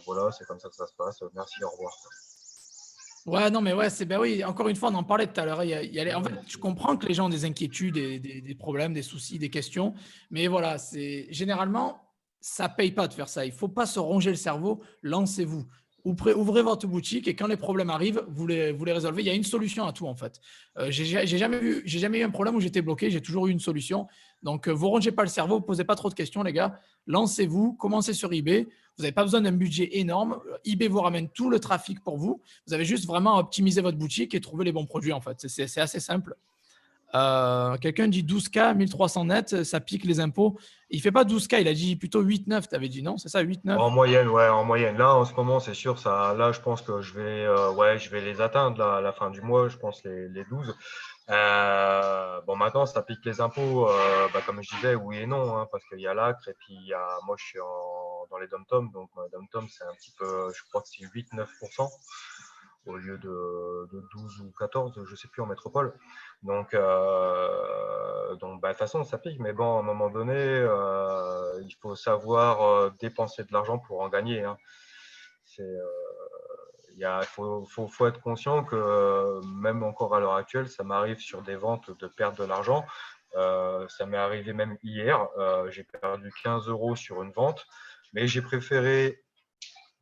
Voilà, c'est comme ça que ça se passe. Merci, au revoir. Ouais, non, mais ouais, c'est ben oui, encore une fois, on en parlait tout à l'heure. En fait, je comprends que les gens ont des inquiétudes, des problèmes, des soucis, des questions, mais voilà, c'est généralement, ça paye pas de faire ça. Il faut pas se ronger le cerveau, lancez-vous. Ouvrez votre boutique et quand les problèmes arrivent, vous les résolvez. Il y a une solution à tout en fait. J'ai jamais eu un problème où j'étais bloqué, j'ai toujours eu une solution. Donc, vous rongez pas le cerveau, vous posez pas trop de questions, les gars. Lancez-vous, commencez sur eBay. Vous n'avez pas besoin d'un budget énorme. eBay vous ramène tout le trafic pour vous. Vous avez juste vraiment à optimiser votre boutique et trouver les bons produits en fait. C'est assez simple. Quelqu'un dit 12K, 1300 net, ça pique les impôts. Il ne fait pas 12K, il a dit plutôt 8-9, tu avais dit non, c'est ça, 8-9? En moyenne, ouais, en moyenne. Là, en ce moment, c'est sûr, ça, là, je pense que ouais, je vais les atteindre là, à la fin du mois, je pense les 12. Bon, maintenant, ça pique les impôts, bah, comme je disais, oui et non, hein, parce qu'il y a l'ACRE et puis moi, je suis dans les dom-toms, donc dom-tom, c'est un petit peu, je crois que c'est 8-9% au lieu de 12 ou 14, je sais plus, en métropole. Donc, bah, de toute façon, ça pique, mais bon, à un moment donné, il faut savoir dépenser de l'argent pour en gagner, hein. Faut être conscient que même encore à l'heure actuelle, ça m'arrive sur des ventes de perdre de l'argent. Ça m'est arrivé même hier. J'ai perdu 15 € sur une vente, mais j'ai préféré,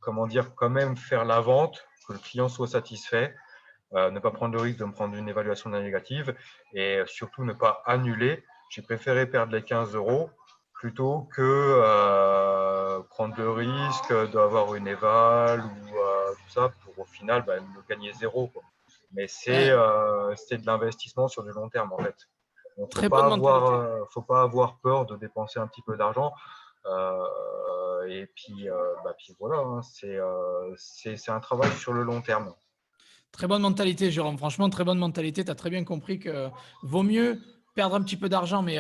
comment dire, quand même faire la vente, que le client soit satisfait, ne pas prendre le risque de me prendre une évaluation négative et surtout ne pas annuler. J'ai préféré perdre les 15 € plutôt que prendre le risque d'avoir une éval ou tout ça pour au final me gagner zéro, quoi. Mais c'est Ouais, de l'investissement sur du long terme en fait. Donc très bonne mentalité. faut pas avoir peur de dépenser un petit peu d'argent. Et puis voilà, hein, c'est un travail sur le long terme. Très bonne mentalité, Jérôme. Franchement, très bonne mentalité. Tu as très bien compris que vaut mieux perdre un petit peu d'argent, mais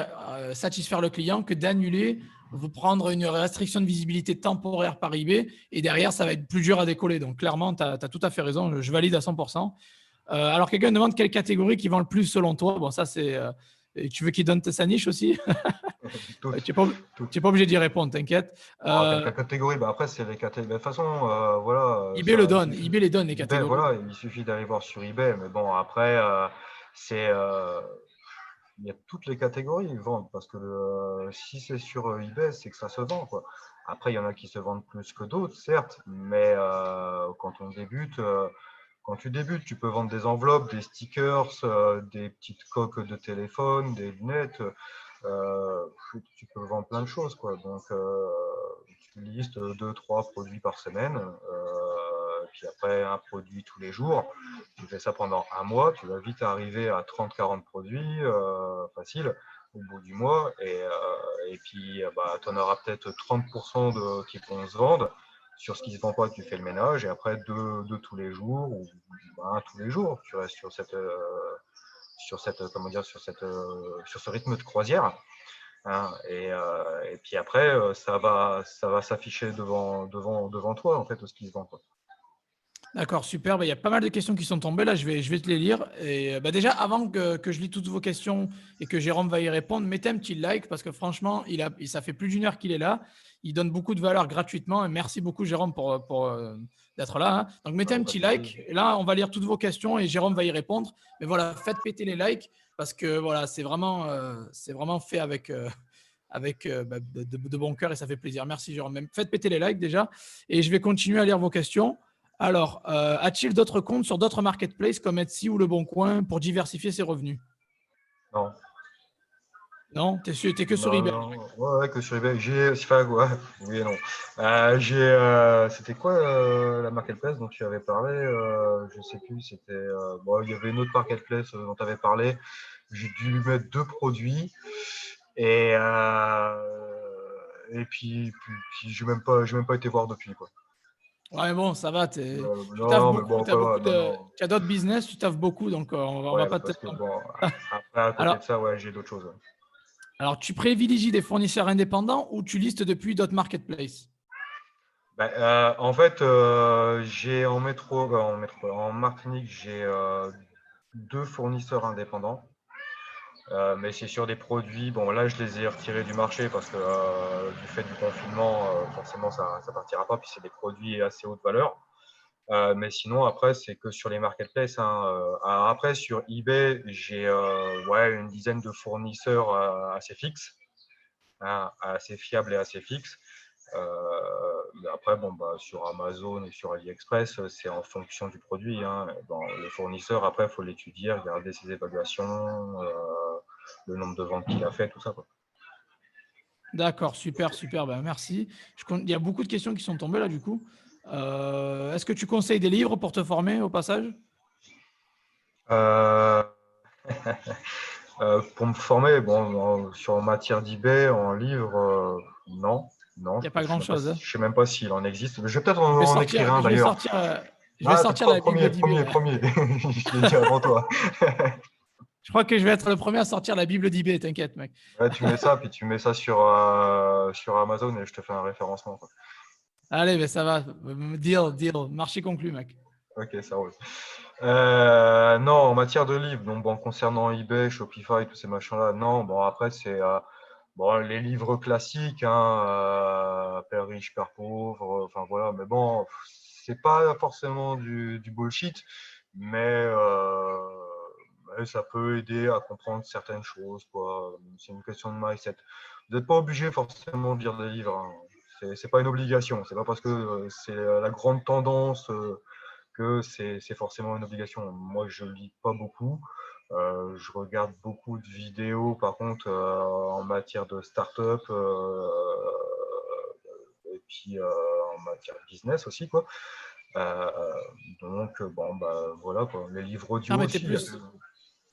satisfaire le client, que d'annuler, vous prendre une restriction de visibilité temporaire par eBay, et derrière, ça va être plus dur à décoller. Donc, clairement, tu as tout à fait raison. Je valide à 100%. Alors, quelqu'un demande quelle catégorie qui vend le plus selon toi. Bon, ça, Et tu veux qu'il donne sa niche aussi? Toutes, Tu n'es pas, toutes. pas obligé d'y répondre, t'inquiète. Quelques catégories, bah après, c'est les catégories. De toute façon, voilà, eBay le ça, il donne, suffit. eBay les donne, les eBay, catégories. voilà, il suffit d'aller voir sur eBay. Mais bon, après, c'est, il y a toutes les catégories ils vendent parce que si c'est sur eBay, c'est que ça se vend, quoi. Après, il y en a qui se vendent plus que d'autres, certes, mais quand on débute, quand tu débutes, tu peux vendre des enveloppes, des stickers, des petites coques de téléphone, des lunettes. euh, Tu peux vendre plein de choses, quoi. Donc, tu listes 2, 3 produits par semaine, puis après un produit tous les jours. Tu fais ça pendant un mois, tu vas vite arriver à 30, 40 produits, facile, au bout du mois. Et puis, bah, tu en auras peut-être 30% qui vont se vendre. Sur ce qui ne se vend pas, tu fais le ménage. Et après, deux tous les jours, ou un tous les jours, tu restes comment dire, sur ce rythme de croisière. Hein, et puis après, ça va s'afficher devant toi, en fait, ce qui se vend, quoi. D'accord, super. Bah, il y a pas mal de questions qui sont tombées là. Je vais te les lire. Et bah, déjà, avant que je lis toutes vos questions et que Jérôme va y répondre, mettez un petit like parce que franchement, ça fait plus d'une heure qu'il est là. Il donne beaucoup de valeur gratuitement. Et merci beaucoup, Jérôme, pour d'être là, hein. Donc, mettez un Pas petit de souci. like. Et là, on va lire toutes vos questions et Jérôme va y répondre. Mais voilà, faites péter les likes parce que voilà, c'est vraiment fait avec de bon cœur et ça fait plaisir. Merci, Jérôme. Même faites péter les likes déjà. Et je vais continuer à lire vos questions. Alors, a-t-il d'autres comptes sur d'autres marketplaces comme Etsy ou Le Bon Coin pour diversifier ses revenus? Non, Non, t'es que sur non, eBay. non, ouais, que sur eBay. Enfin, ouais, oui et non. C'était quoi la marketplace dont tu avais parlé? Je sais plus, bon, il y avait une autre marketplace dont tu avais parlé. J'ai dû lui mettre 2 produits et, puis j'ai même pas été voir depuis, quoi. Ouais, bon, ça va. Tu taffes Non, mais beaucoup, bon, ça va, non, non. tu as d'autres business, tu taffes beaucoup, donc on va Ouais, pas parce que t'attendre. bon, après, à côté de Alors, ça, ouais, j'ai d'autres choses. alors, tu privilégies des fournisseurs indépendants ou tu listes depuis d'autres marketplaces? Ben, en fait, j'ai en Martinique, j'ai 2 fournisseurs indépendants. Mais c'est sur des produits. Bon, là, je les ai retirés du marché parce que du fait du confinement, forcément, ça ne partira pas. Puis c'est des produits assez haute valeur. Mais sinon, après, c'est que sur les marketplaces, hein. Alors après, sur eBay, j'ai ouais, une dizaine de fournisseurs assez fixes, hein, assez fiables et assez fixes. Mais après, bon, bah, sur Amazon et sur AliExpress, c'est en fonction du produit, hein. Bon, les fournisseurs, après, il faut l'étudier, regarder ses évaluations, le nombre de ventes qu'il a fait, tout ça, quoi. D'accord, super, super. Ben, merci. Il y a beaucoup de questions qui sont tombées là, du coup. Est-ce que tu conseilles des livres pour te former au passage? Euh, pour me former, bon, sur en matière d'eBay, en livre, non, non, Il n'y a pas grand-chose, hein. je sais même pas s'il en existe. Je vais peut-être en écrire un d'ailleurs. Je vais Ah, t'es sortir la Bible d'eBay, premier, là. premier. Je l'ai dit avant toi. Je crois que je vais être le premier à sortir la Bible d'eBay, t'inquiète, mec. Ouais, tu mets ça, puis tu mets ça sur Amazon et je te fais un référencement, quoi. Allez, ben ça va. Deal, deal. Marché conclu, mec. Ok, ça roule. Non, en matière de livres, donc bon, concernant eBay, Shopify, tous ces machins-là, non. Bon, après, c'est bon, les livres classiques, hein, Père riche, Père pauvre, enfin voilà. Mais bon, c'est pas forcément du bullshit, mais ça peut aider à comprendre certaines choses, quoi. C'est une question de mindset. Vous n'êtes pas obligé forcément de lire des livres, hein. C'est pas une obligation. C'est pas parce que c'est la grande tendance. Que c'est forcément une obligation. Moi, je lis pas beaucoup. Je regarde beaucoup de vidéos, par contre, en matière de start-up et puis en matière de business aussi, quoi. Euh, donc, bon, bah voilà, quoi. Les livres Non, audio mais t'es aussi. plus.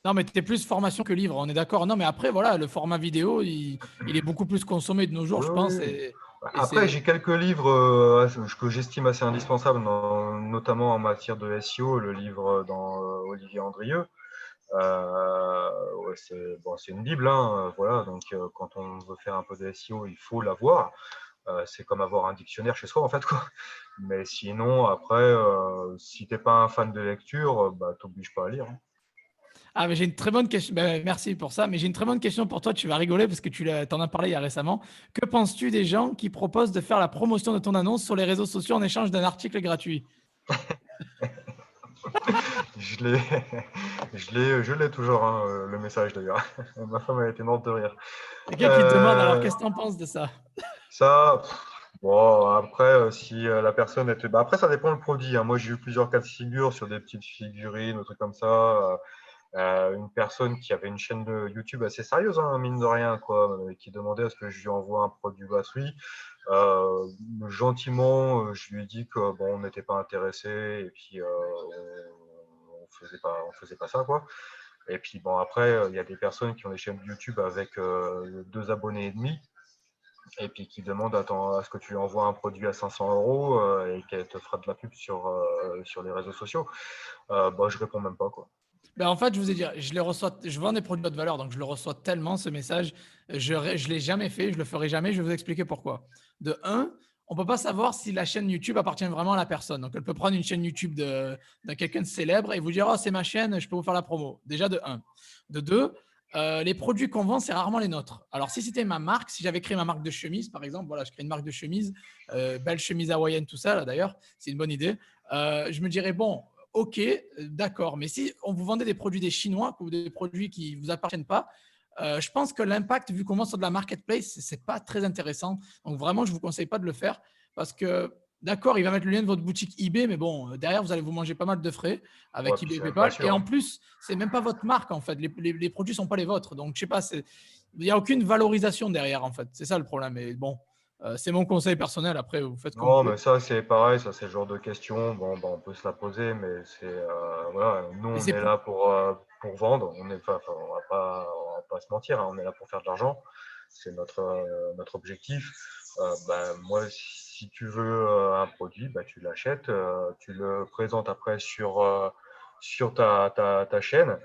Non, mais t'es plus formation que livre, on est d'accord. Non, mais après, voilà, le format vidéo, il est beaucoup plus consommé de nos jours, Oui, je pense. oui, oui. Et Après, c'est. j'ai quelques livres que j'estime assez indispensables, notamment en matière de SEO, le livre dans Olivier Andrieux. Ouais, c'est une bible, hein, voilà. Donc, quand on veut faire un peu de SEO, il faut l'avoir. C'est comme avoir un dictionnaire chez soi, en fait, quoi. Mais sinon, après, si t'es pas un fan de lecture, bah, t'obliges pas à lire, hein. Ah, mais j'ai une très bonne question. Ben, merci pour ça. Mais j'ai une très bonne question pour toi. Tu vas rigoler parce que t'en as parlé il y a récemment. Que penses-tu des gens qui proposent de faire la promotion de ton annonce sur les réseaux sociaux en échange d'un article gratuit? Je l'ai, je l'ai toujours, hein, le message d'ailleurs. Ma femme a été morte de rire. Quelqu'un qui te demande alors Euh, qu'est-ce que tu en penses de ça? Ça, bon, après, si la personne était. Bah, après, ça dépend le produit, hein. Moi, j'ai eu plusieurs cas de figure sur des petites figurines, des trucs comme ça. Une personne qui avait une chaîne de YouTube assez sérieuse, hein, mine de rien, quoi, qui demandait à ce que je lui envoie un produit gratuit. Gentiment, je lui ai dit que bon, on n'était pas intéressé et puis on faisait pas ça, quoi. Et puis bon, après, il y a des personnes qui ont des chaînes YouTube avec 2 abonnés et demi et puis qui demandent à ce que tu lui envoies un produit à 500 € et qu'elle te fera de la pub sur les réseaux sociaux. Bah, je réponds même pas, quoi. Ben, en fait, je vous ai dit, je les reçois, je vends des produits de haute valeur, donc je le reçois tellement ce message. Je ne l'ai jamais fait, je le ferai jamais. Je vais vous expliquer pourquoi. De un, on peut pas savoir si la chaîne YouTube appartient vraiment à la personne. Donc, elle peut prendre une chaîne YouTube de quelqu'un de célèbre et vous dire, oh, c'est ma chaîne, je peux vous faire la promo. Déjà, de un. De deux, les produits qu'on vend, c'est rarement les nôtres. Alors, si c'était ma marque, si j'avais créé ma marque de chemise, par exemple, voilà, je crée une marque de chemise, belle chemise hawaïenne, tout ça, là, d'ailleurs, c'est une bonne idée. Je me dirais, bon, ok, d'accord. Mais si on vous vendait des produits des Chinois ou des produits qui ne vous appartiennent pas, je pense que l'impact, vu qu'on vend sur de la marketplace, ce n'est pas très intéressant. Donc vraiment, je ne vous conseille pas de le faire parce que, d'accord, il va mettre le lien de votre boutique eBay, mais bon, derrière, vous allez vous manger pas mal de frais Ouais, avec puis eBay et c'est même pas PayPal. Et sûr, en hein. plus, c'est même pas votre marque, en fait. Les produits ne sont pas les vôtres. Donc, je sais pas, il n'y a aucune valorisation derrière, en fait. C'est ça le problème. Et bon, c'est mon conseil personnel. Après, vous faites comme vous Non, voulez. mais ça, c'est pareil, ça, c'est le genre de question. Bon, bah, on peut se la poser, mais voilà, nous, Et on c'est est là pour vendre. On va pas se mentir, hein, on est là pour faire de l'argent. C'est notre objectif. Bah, moi, si tu veux un produit, bah, tu l'achètes, tu le présentes après sur ta chaîne.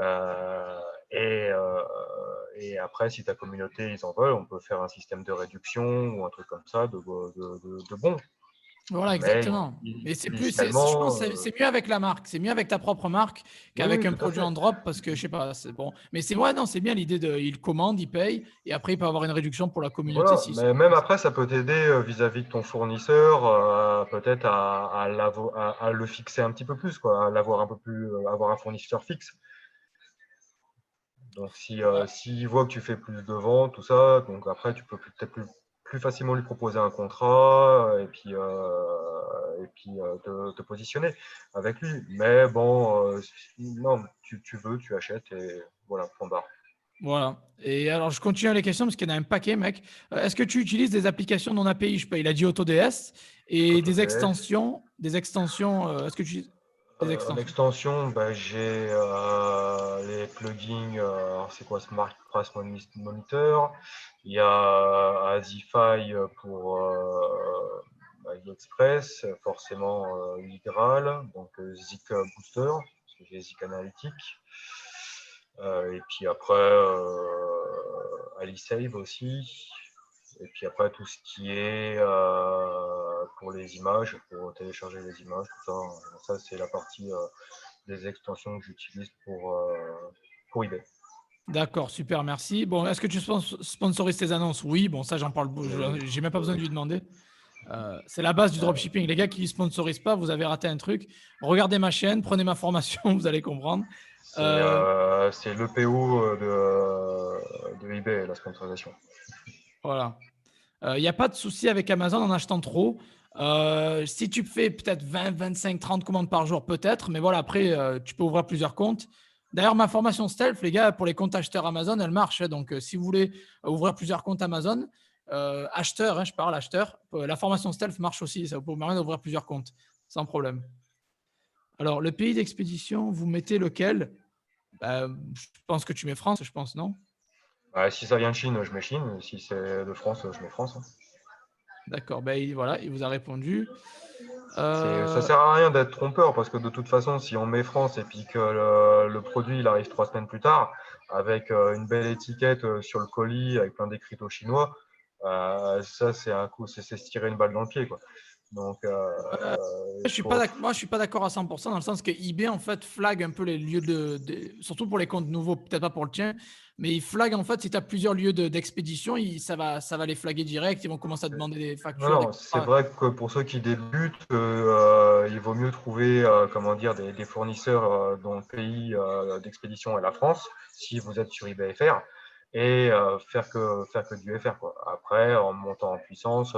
Euh, et, euh, et après, si ta communauté, ils en veulent, on peut faire un système de réduction ou un truc comme ça de bon. Voilà, Mais exactement. Mais c'est plus, je initialement, pense que c'est mieux avec la marque. C'est mieux avec ta propre marque oui, qu'avec oui, un tout à produit fait. en drop parce que je sais pas, c'est bon. Mais c'est ouais, non, c'est bien l'idée de, il commande, il paye et après il peut avoir une réduction pour la communauté Voilà, s'il mais souhaite. même après, ça peut t'aider vis-à-vis de ton fournisseur, peut-être à le fixer un petit peu plus, quoi, à l'avoir un peu plus, avoir un fournisseur fixe. Donc, Ouais. s'il voit que tu fais plus de ventes, tout ça, donc après, tu peux peut-être plus facilement lui proposer un contrat et puis te positionner avec lui. Mais bon, non, tu veux, tu achètes et voilà, point barre. Voilà. Et alors, je continue les questions parce qu'il y en a un paquet, mec. Est-ce que tu utilises des applications non API? Je sais pas, il a dit AutoDS et des AutoDS. extensions. Des extensions. Est-ce que tu utilises des En extensions? extension, bah, j'ai les plugins, alors c'est quoi Smart Price Monitor. Il y a Azify pour AliExpress, forcément Migral, donc Zik Booster, parce que j'ai Zik Analytics. Et puis après, AliSave aussi. Et puis après, tout ce qui est pour les images, pour télécharger les images, tout ça. Ça, c'est la partie des extensions que j'utilise pour eBay. D'accord, super, merci. Bon, est-ce que tu sponsorises tes annonces? Oui, bon, ça, j'en parle, Oui, j'ai même pas besoin oui. de lui demander. C'est la base du dropshipping. Les gars qui ne sponsorisent pas, vous avez raté un truc. Regardez ma chaîne, prenez ma formation, vous allez comprendre. Euh, C'est l'EPO de eBay, la sponsorisation. voilà. Il n'y a pas de souci avec Amazon en achetant trop. Si tu fais peut-être 20, 25, 30 commandes par jour, peut-être. Mais voilà, après, tu peux ouvrir plusieurs comptes. D'ailleurs, ma formation Stealth, les gars, pour les comptes acheteurs Amazon, elle marche, hein. Donc, si vous voulez ouvrir plusieurs comptes Amazon, acheteur, hein, je parle acheteur, la formation Stealth marche aussi. Ça vous permet d'ouvrir plusieurs comptes sans problème. Alors, le pays d'expédition, vous mettez lequel? Je pense que tu mets France, je pense, non? Si ça vient de Chine, je mets Chine. Si c'est de France, je mets France, hein. D'accord, voilà, il vous a répondu. Ça Euh, sert à rien d'être trompeur parce que de toute façon, si on met France et puis que le produit il arrive 3 semaines plus tard avec une belle étiquette sur le colis avec plein d'écriteaux chinois, ça c'est un coup, c'est se tirer une balle dans le pied, quoi. Donc, Moi, je suis pas d'accord à 100% dans le sens que eBay en fait flag un peu les lieux surtout pour les comptes nouveaux, peut-être pas pour le tien, mais il flag en fait si tu as plusieurs lieux d'expédition, ça va les flaguer direct. Ils vont commencer à demander des non, factures, des non, c'est contrats. vrai que pour ceux qui débutent, il vaut mieux trouver comment dire, des fournisseurs dont le pays d'expédition est la France, si vous êtes sur eBay FR, et faire que du FR, quoi. Après, en montant en puissance,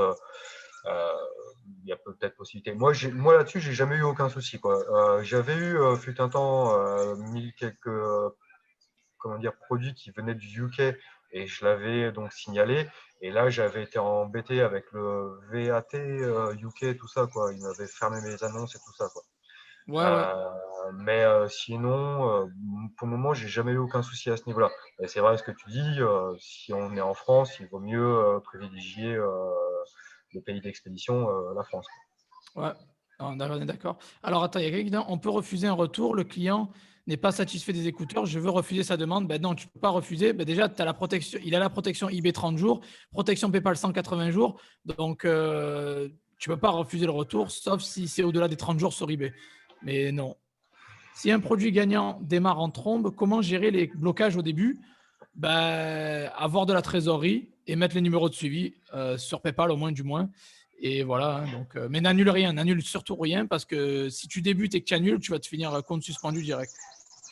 euh, il y a peut-être possibilité. Moi là-dessus, j'ai jamais eu aucun souci, quoi. J'avais eu, fut un temps, mis quelques comment dire, produits qui venaient du UK et je l'avais donc signalé. Et là, j'avais été embêté avec le VAT UK, tout ça, quoi. Il m'avait fermé mes annonces et tout ça, quoi. Ouais, ouais. Mais sinon, pour le moment, j'ai jamais eu aucun souci à ce niveau-là. Et c'est vrai ce que tu dis, si on est en France, il vaut mieux privilégier le pays d'expédition, la France. Ouais, on est d'accord. Alors attends, il y a quelqu'un qui dit, on peut refuser un retour, le client n'est pas satisfait des écouteurs, je veux refuser sa demande. Ben non, tu ne peux pas refuser. Ben déjà, as la protection, il a la protection eBay 30 jours, protection PayPal 180 jours. Donc, tu ne peux pas refuser le retour, sauf si c'est au-delà des 30 jours sur eBay. Mais non. Si un produit gagnant démarre en trombe, comment gérer les blocages au début? Ben, avoir de la trésorerie et mettre les numéros de suivi sur PayPal au moins du moins. Et voilà, hein, donc, mais n'annule rien, n'annule surtout rien parce que si tu débutes et que tu annules, tu vas te finir compte suspendu direct.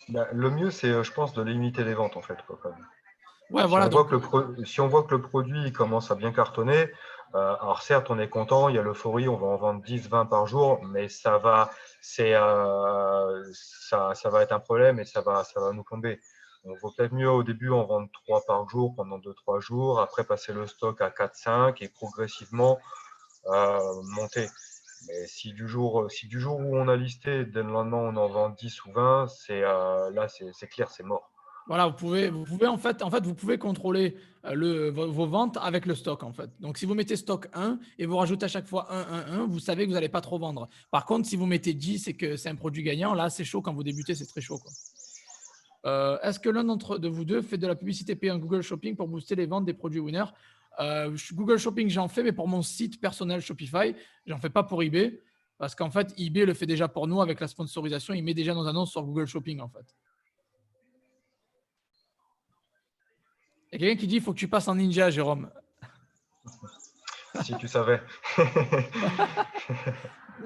Bah, le mieux, c'est, je pense, de limiter les ventes, en fait, quoi, quand même. Ouais, Si voilà, on voit donc que si on voit que le produit commence à bien cartonner, alors certes, on est content, il y a l'euphorie, on va en vendre 10, 20 par jour, mais ça va être un problème et ça va nous tomber. Donc, vaut peut-être mieux au début en vendre 3 par jour pendant 2, 3 jours, après passer le stock à 4, 5 et progressivement monter. Mais si du jour où on a listé, dès le lendemain on en vend 10 ou 20, là c'est clair, c'est mort. voilà, vous pouvez vous pouvez contrôler vos ventes avec le stock en fait. Donc si vous mettez stock 1 et vous rajoutez à chaque fois 1, vous savez que vous n'allez pas trop vendre. Par contre, si vous mettez 10 et que c'est un produit gagnant, là c'est chaud quand vous débutez, c'est très chaud quoi. Est-ce que l'un d'entre de vous deux fait de la publicité payée en Google Shopping pour booster les ventes des produits winners? Google Shopping, j'en fais, mais pour mon site personnel Shopify, j'en fais pas pour eBay. Parce qu'en fait, eBay le fait déjà pour nous avec la sponsorisation. Il met déjà nos annonces sur Google Shopping, en fait. Il y a quelqu'un qui dit il faut que tu passes en ninja, Jérôme. Si tu savais.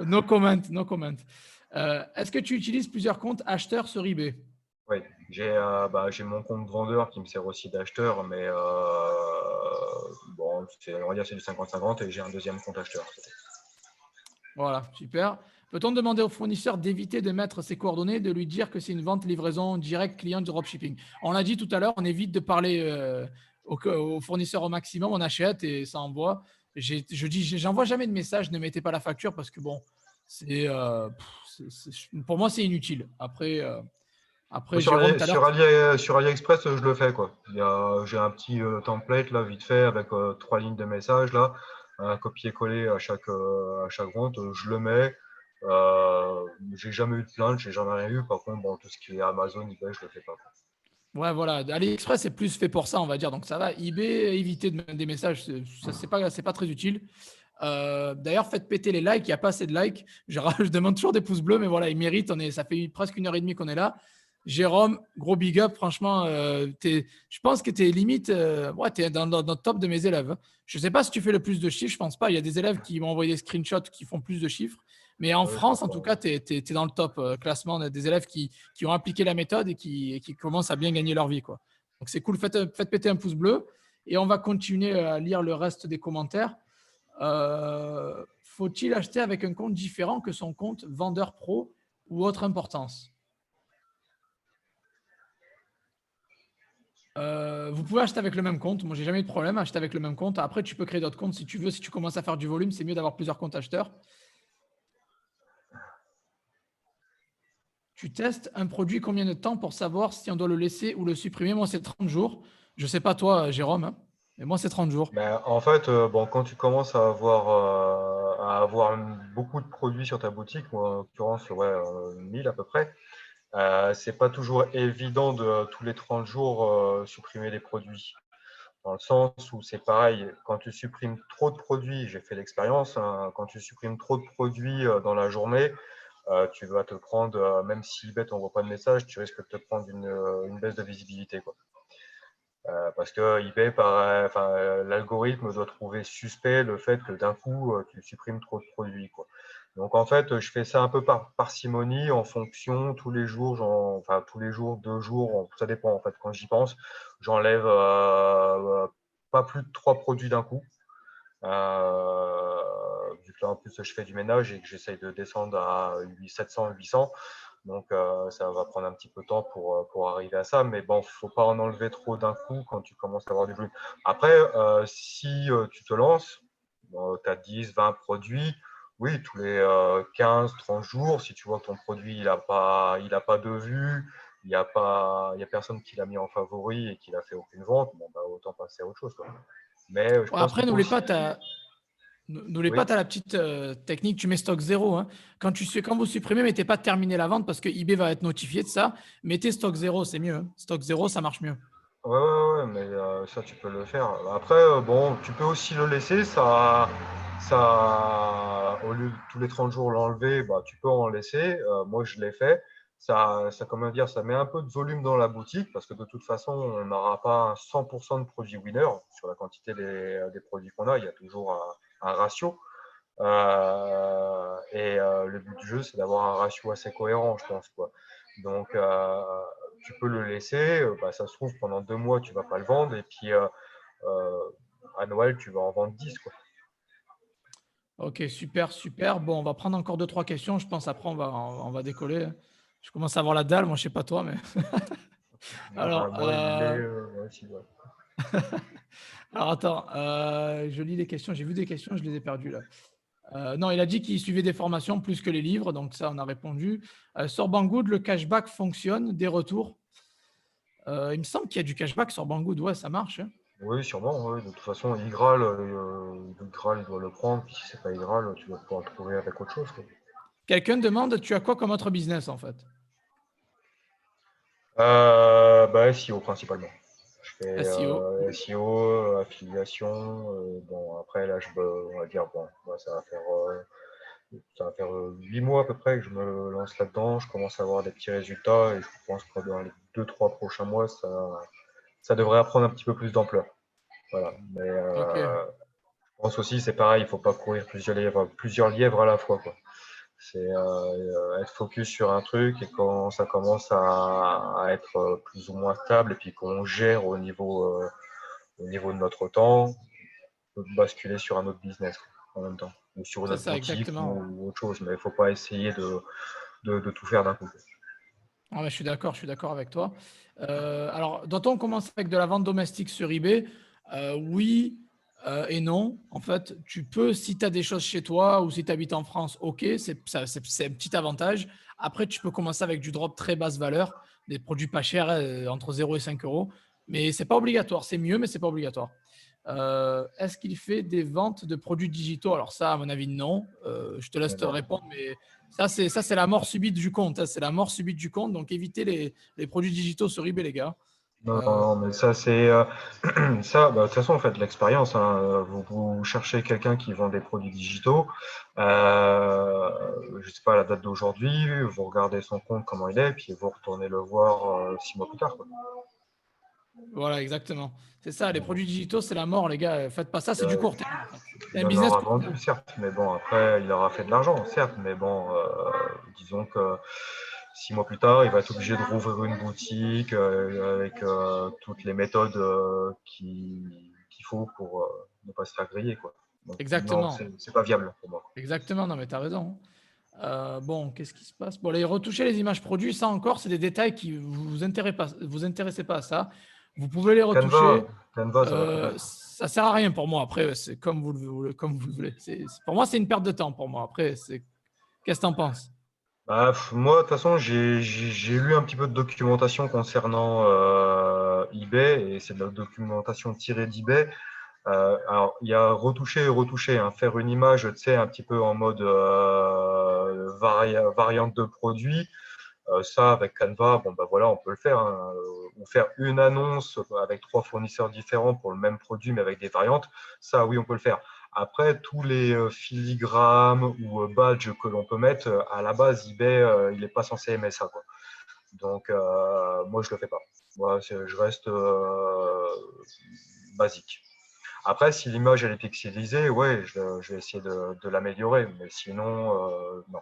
No comment, no comment. Est-ce que tu utilises plusieurs comptes acheteurs sur eBay? Oui, j'ai mon compte vendeur qui me sert aussi d'acheteur, mais bon, on va dire c'est du 50-50 et j'ai un deuxième compte acheteur. Voilà, super. Peut-on demander au fournisseur d'éviter de mettre ses coordonnées, de lui dire que c'est une vente livraison directe client du dropshipping? On l'a dit tout à l'heure, on évite de parler au fournisseur au maximum, on achète et ça envoie. J'envoie jamais de message, ne mettez pas la facture parce que bon, pour moi c'est inutile. Après Sur Jérôme, tout à l'heure, Sur AliExpress, je le fais, quoi. J'ai un petit template là, vite fait, avec 3 lignes de message là, un copier-coller à chaque vente, je le mets. J'ai jamais eu de plainte, j'ai jamais rien eu. Par contre, bon, tout ce qui est Amazon, eBay, je le fais pas, quoi. ouais, voilà, AliExpress c'est plus fait pour ça, on va dire. Donc ça va. eBay, éviter de mettre des messages, c'est pas très utile. D'ailleurs, faites péter les likes. Il n'y a pas assez de likes. Je demande toujours des pouces bleus, mais voilà, ils méritent. Ça fait presque 1 heure et demie qu'on est là. Jérôme, gros big up. Franchement, je pense que tu es limite. Ouais, tu es dans le top de mes élèves. Je ne sais pas si tu fais le plus de chiffres. Je pense pas. Il y a des élèves qui m'ont envoyé des screenshots qui font plus de chiffres. Mais en Ouais, je France, pense en pas. tout cas, tu es dans le top classement. On a des élèves qui ont appliqué la méthode et qui commencent à bien gagner leur vie, quoi. Donc, c'est cool. Faites péter un pouce bleu. Et on va continuer à lire le reste des commentaires. Faut-il acheter avec un compte différent que son compte vendeur pro ou autre importance? Vous pouvez acheter avec le même compte. Moi, j'ai jamais eu de problème à acheter avec le même compte. Après, tu peux créer d'autres comptes si tu veux. Si tu commences à faire du volume, c'est mieux d'avoir plusieurs comptes acheteurs. Tu testes un produit combien de temps pour savoir si on doit le laisser ou le supprimer? Moi, c'est 30 jours. Je sais pas toi, Jérôme, hein, mais moi, c'est 30 jours. Ben, en fait, bon, quand tu commences à avoir beaucoup de produits sur ta boutique, moi, en l'occurrence, ouais, 1000 à peu près, c'est pas toujours évident de tous les 30 jours supprimer les produits. dans le sens où c'est pareil, quand tu supprimes trop de produits, j'ai fait l'expérience, hein, quand tu supprimes trop de produits dans la journée, tu vas te prendre, même si eBay t'envoie pas de message, tu risques de te prendre une baisse de visibilité, quoi. Parce que eBay, l'algorithme doit trouver suspect le fait que d'un coup, tu supprimes trop de produits, quoi. Donc en fait, je fais ça un peu par parcimonie, en fonction, tous les jours, tous les jours, 2 jours, ça dépend en fait. Quand j'y pense, j'enlève pas plus de 3 produits d'un coup. Vu que là, en plus, je fais du ménage et que j'essaye de descendre à 700, 800. Donc, ça va prendre un petit peu de temps pour arriver à ça. Mais bon, il ne faut pas en enlever trop d'un coup quand tu commences à avoir du volume. Après, si tu te lances, tu as 10, 20 produits. Oui, tous les 15, 30 jours, si tu vois que ton produit il a pas de vues, il y a personne qui l'a mis en favori et qui n'a fait aucune vente, bon, bah, autant passer à autre chose, quoi. Mais je Ouais, pense après, qu'il faut aussi. n'oublie Oui, pas, tu as la petite technique, tu mets stock zéro, hein. Quand vous supprimez, mettez pas terminer la vente parce que eBay va être notifié de ça. Mettez stock zéro, c'est mieux, hein. Stock zéro, ça marche mieux. ouais, ouais, ouais, mais ça, tu peux le faire. Après, bon, tu peux aussi le laisser. Au lieu de tous les 30 jours l'enlever, bah, tu peux en laisser. Moi, je l'ai fait. Comment dire, ça met un peu de volume dans la boutique parce que de toute façon, on n'aura pas un 100% de produits winner sur la quantité des produits qu'on a. Il y a toujours un ratio. Le but du jeu, c'est d'avoir un ratio assez cohérent, je pense, quoi. Donc, tu peux le laisser. Bah, ça se trouve, pendant 2 mois, tu vas pas le vendre. Et puis, euh, à Noël, tu vas en vendre 10, quoi. Ok, super, super. Bon, on va prendre encore deux, trois questions. Je pense après, on va décoller. Je commence à avoir la dalle, moi, je sais pas toi, mais. Ah, bah, Alors, moi, je l'ai aussi, ouais. alors attends, je lis les questions. J'ai vu des questions, je les ai perdues là. Non, il a dit qu'il suivait des formations plus que les livres, donc ça, on a répondu. Sur Banggood, le cashback fonctionne, des retours. Il me semble qu'il y a du cashback sur Banggood, ouais, ça marche, hein. Oui, sûrement, ouais. De toute façon, Igral, il doit le prendre. Puis si c'est pas Igral, tu vas pouvoir le trouver avec autre chose, quoi. Quelqu'un demande, tu as quoi comme autre business en fait? Bah, SEO principalement. Je fais SEO. SEO, affiliation. Bon, après, là, on va dire, bon, moi, ça va faire 8 mois à peu près que je me lance là-dedans. Je commence à avoir des petits résultats et je pense que dans les 2, 3 prochains mois, ça devrait prendre un petit peu plus d'ampleur. Voilà. Mais Ok. je pense aussi, c'est pareil, il ne faut pas courir plusieurs lièvres à la fois, quoi. C'est être focus sur un truc et quand ça commence à être plus ou moins stable et puis qu'on gère au niveau de notre temps, on peut basculer sur un autre business en même temps ou sur une C'est autre ça, boutique exactement. ou autre chose. Mais il ne faut pas essayer de tout faire d'un coup. Ah ouais, je suis d'accord avec toi. Alors, doit-on commencer avec de la vente domestique sur eBay? Oui et non. En fait, tu peux, si tu as des choses chez toi ou si tu habites en France, ok, c'est un petit avantage. Après, tu peux commencer avec du drop très basse valeur, des produits pas chers, entre 0 et 5 euros. Mais c'est pas obligatoire. C'est mieux, mais c'est pas obligatoire. Est-ce qu'il fait des ventes de produits digitaux? Alors ça, à mon avis, non. Je te laisse Mais te non. répondre, mais ça, c'est la mort subite du compte, hein. C'est la mort subite du compte. Donc, évitez les produits digitaux sur eBay, les gars. Non, non, Euh, non, mais ça, c'est ça. Bah, de toute façon, faites de l'expérience, hein. Vous cherchez quelqu'un qui vend des produits digitaux. Je sais pas la date d'aujourd'hui. Vous regardez son compte, comment il est, puis vous retournez le voir 6 mois plus tard, quoi. voilà, exactement. C'est ça, les produits digitaux, c'est la mort, les gars. Faites pas ça, c'est du Euh, court terme, en fait. C'est il un en business aura court vendu, terme. certes, mais bon, après, il aura fait de l'argent, certes, mais bon, disons que 6 mois plus tard, il va être obligé de rouvrir une boutique avec toutes les méthodes qu'il faut pour ne pas se faire griller, quoi. Donc, non, Exactement. c'est pas viable pour moi. Exactement. Non, mais tu as raison. Bon, qu'est-ce qui se passe? Bon, les retoucher les images produits, ça encore, c'est des détails qui vous intéressez pas à ça. Vous pouvez les Canva, retoucher. Canva, ça va très bien. Ça sert à rien pour moi. Après, c'est comme vous le voulez, comme vous le voulez. Pour moi, c'est une perte de temps pour moi. Après, qu'est-ce que tu en penses? Bah, moi, de toute façon, j'ai lu un petit peu de documentation concernant eBay et c'est de la documentation tirée d'eBay. Alors, il y a retoucher et retoucher, hein. Faire une image, tu sais, un petit peu en mode variante de produit. Ça, avec Canva, bon, bah voilà, on peut le faire, hein. Ou faire une annonce avec 3 fournisseurs différents pour le même produit, mais avec des variantes, ça, oui, on peut le faire. Après, tous les filigrammes ou badges que l'on peut mettre, à la base, eBay, il n'est pas censé aimer ça, quoi. Donc, moi, je le fais pas. Moi, je reste basique. Après, si l'image elle est pixelisée, ouais, je vais essayer de l'améliorer, mais sinon, non.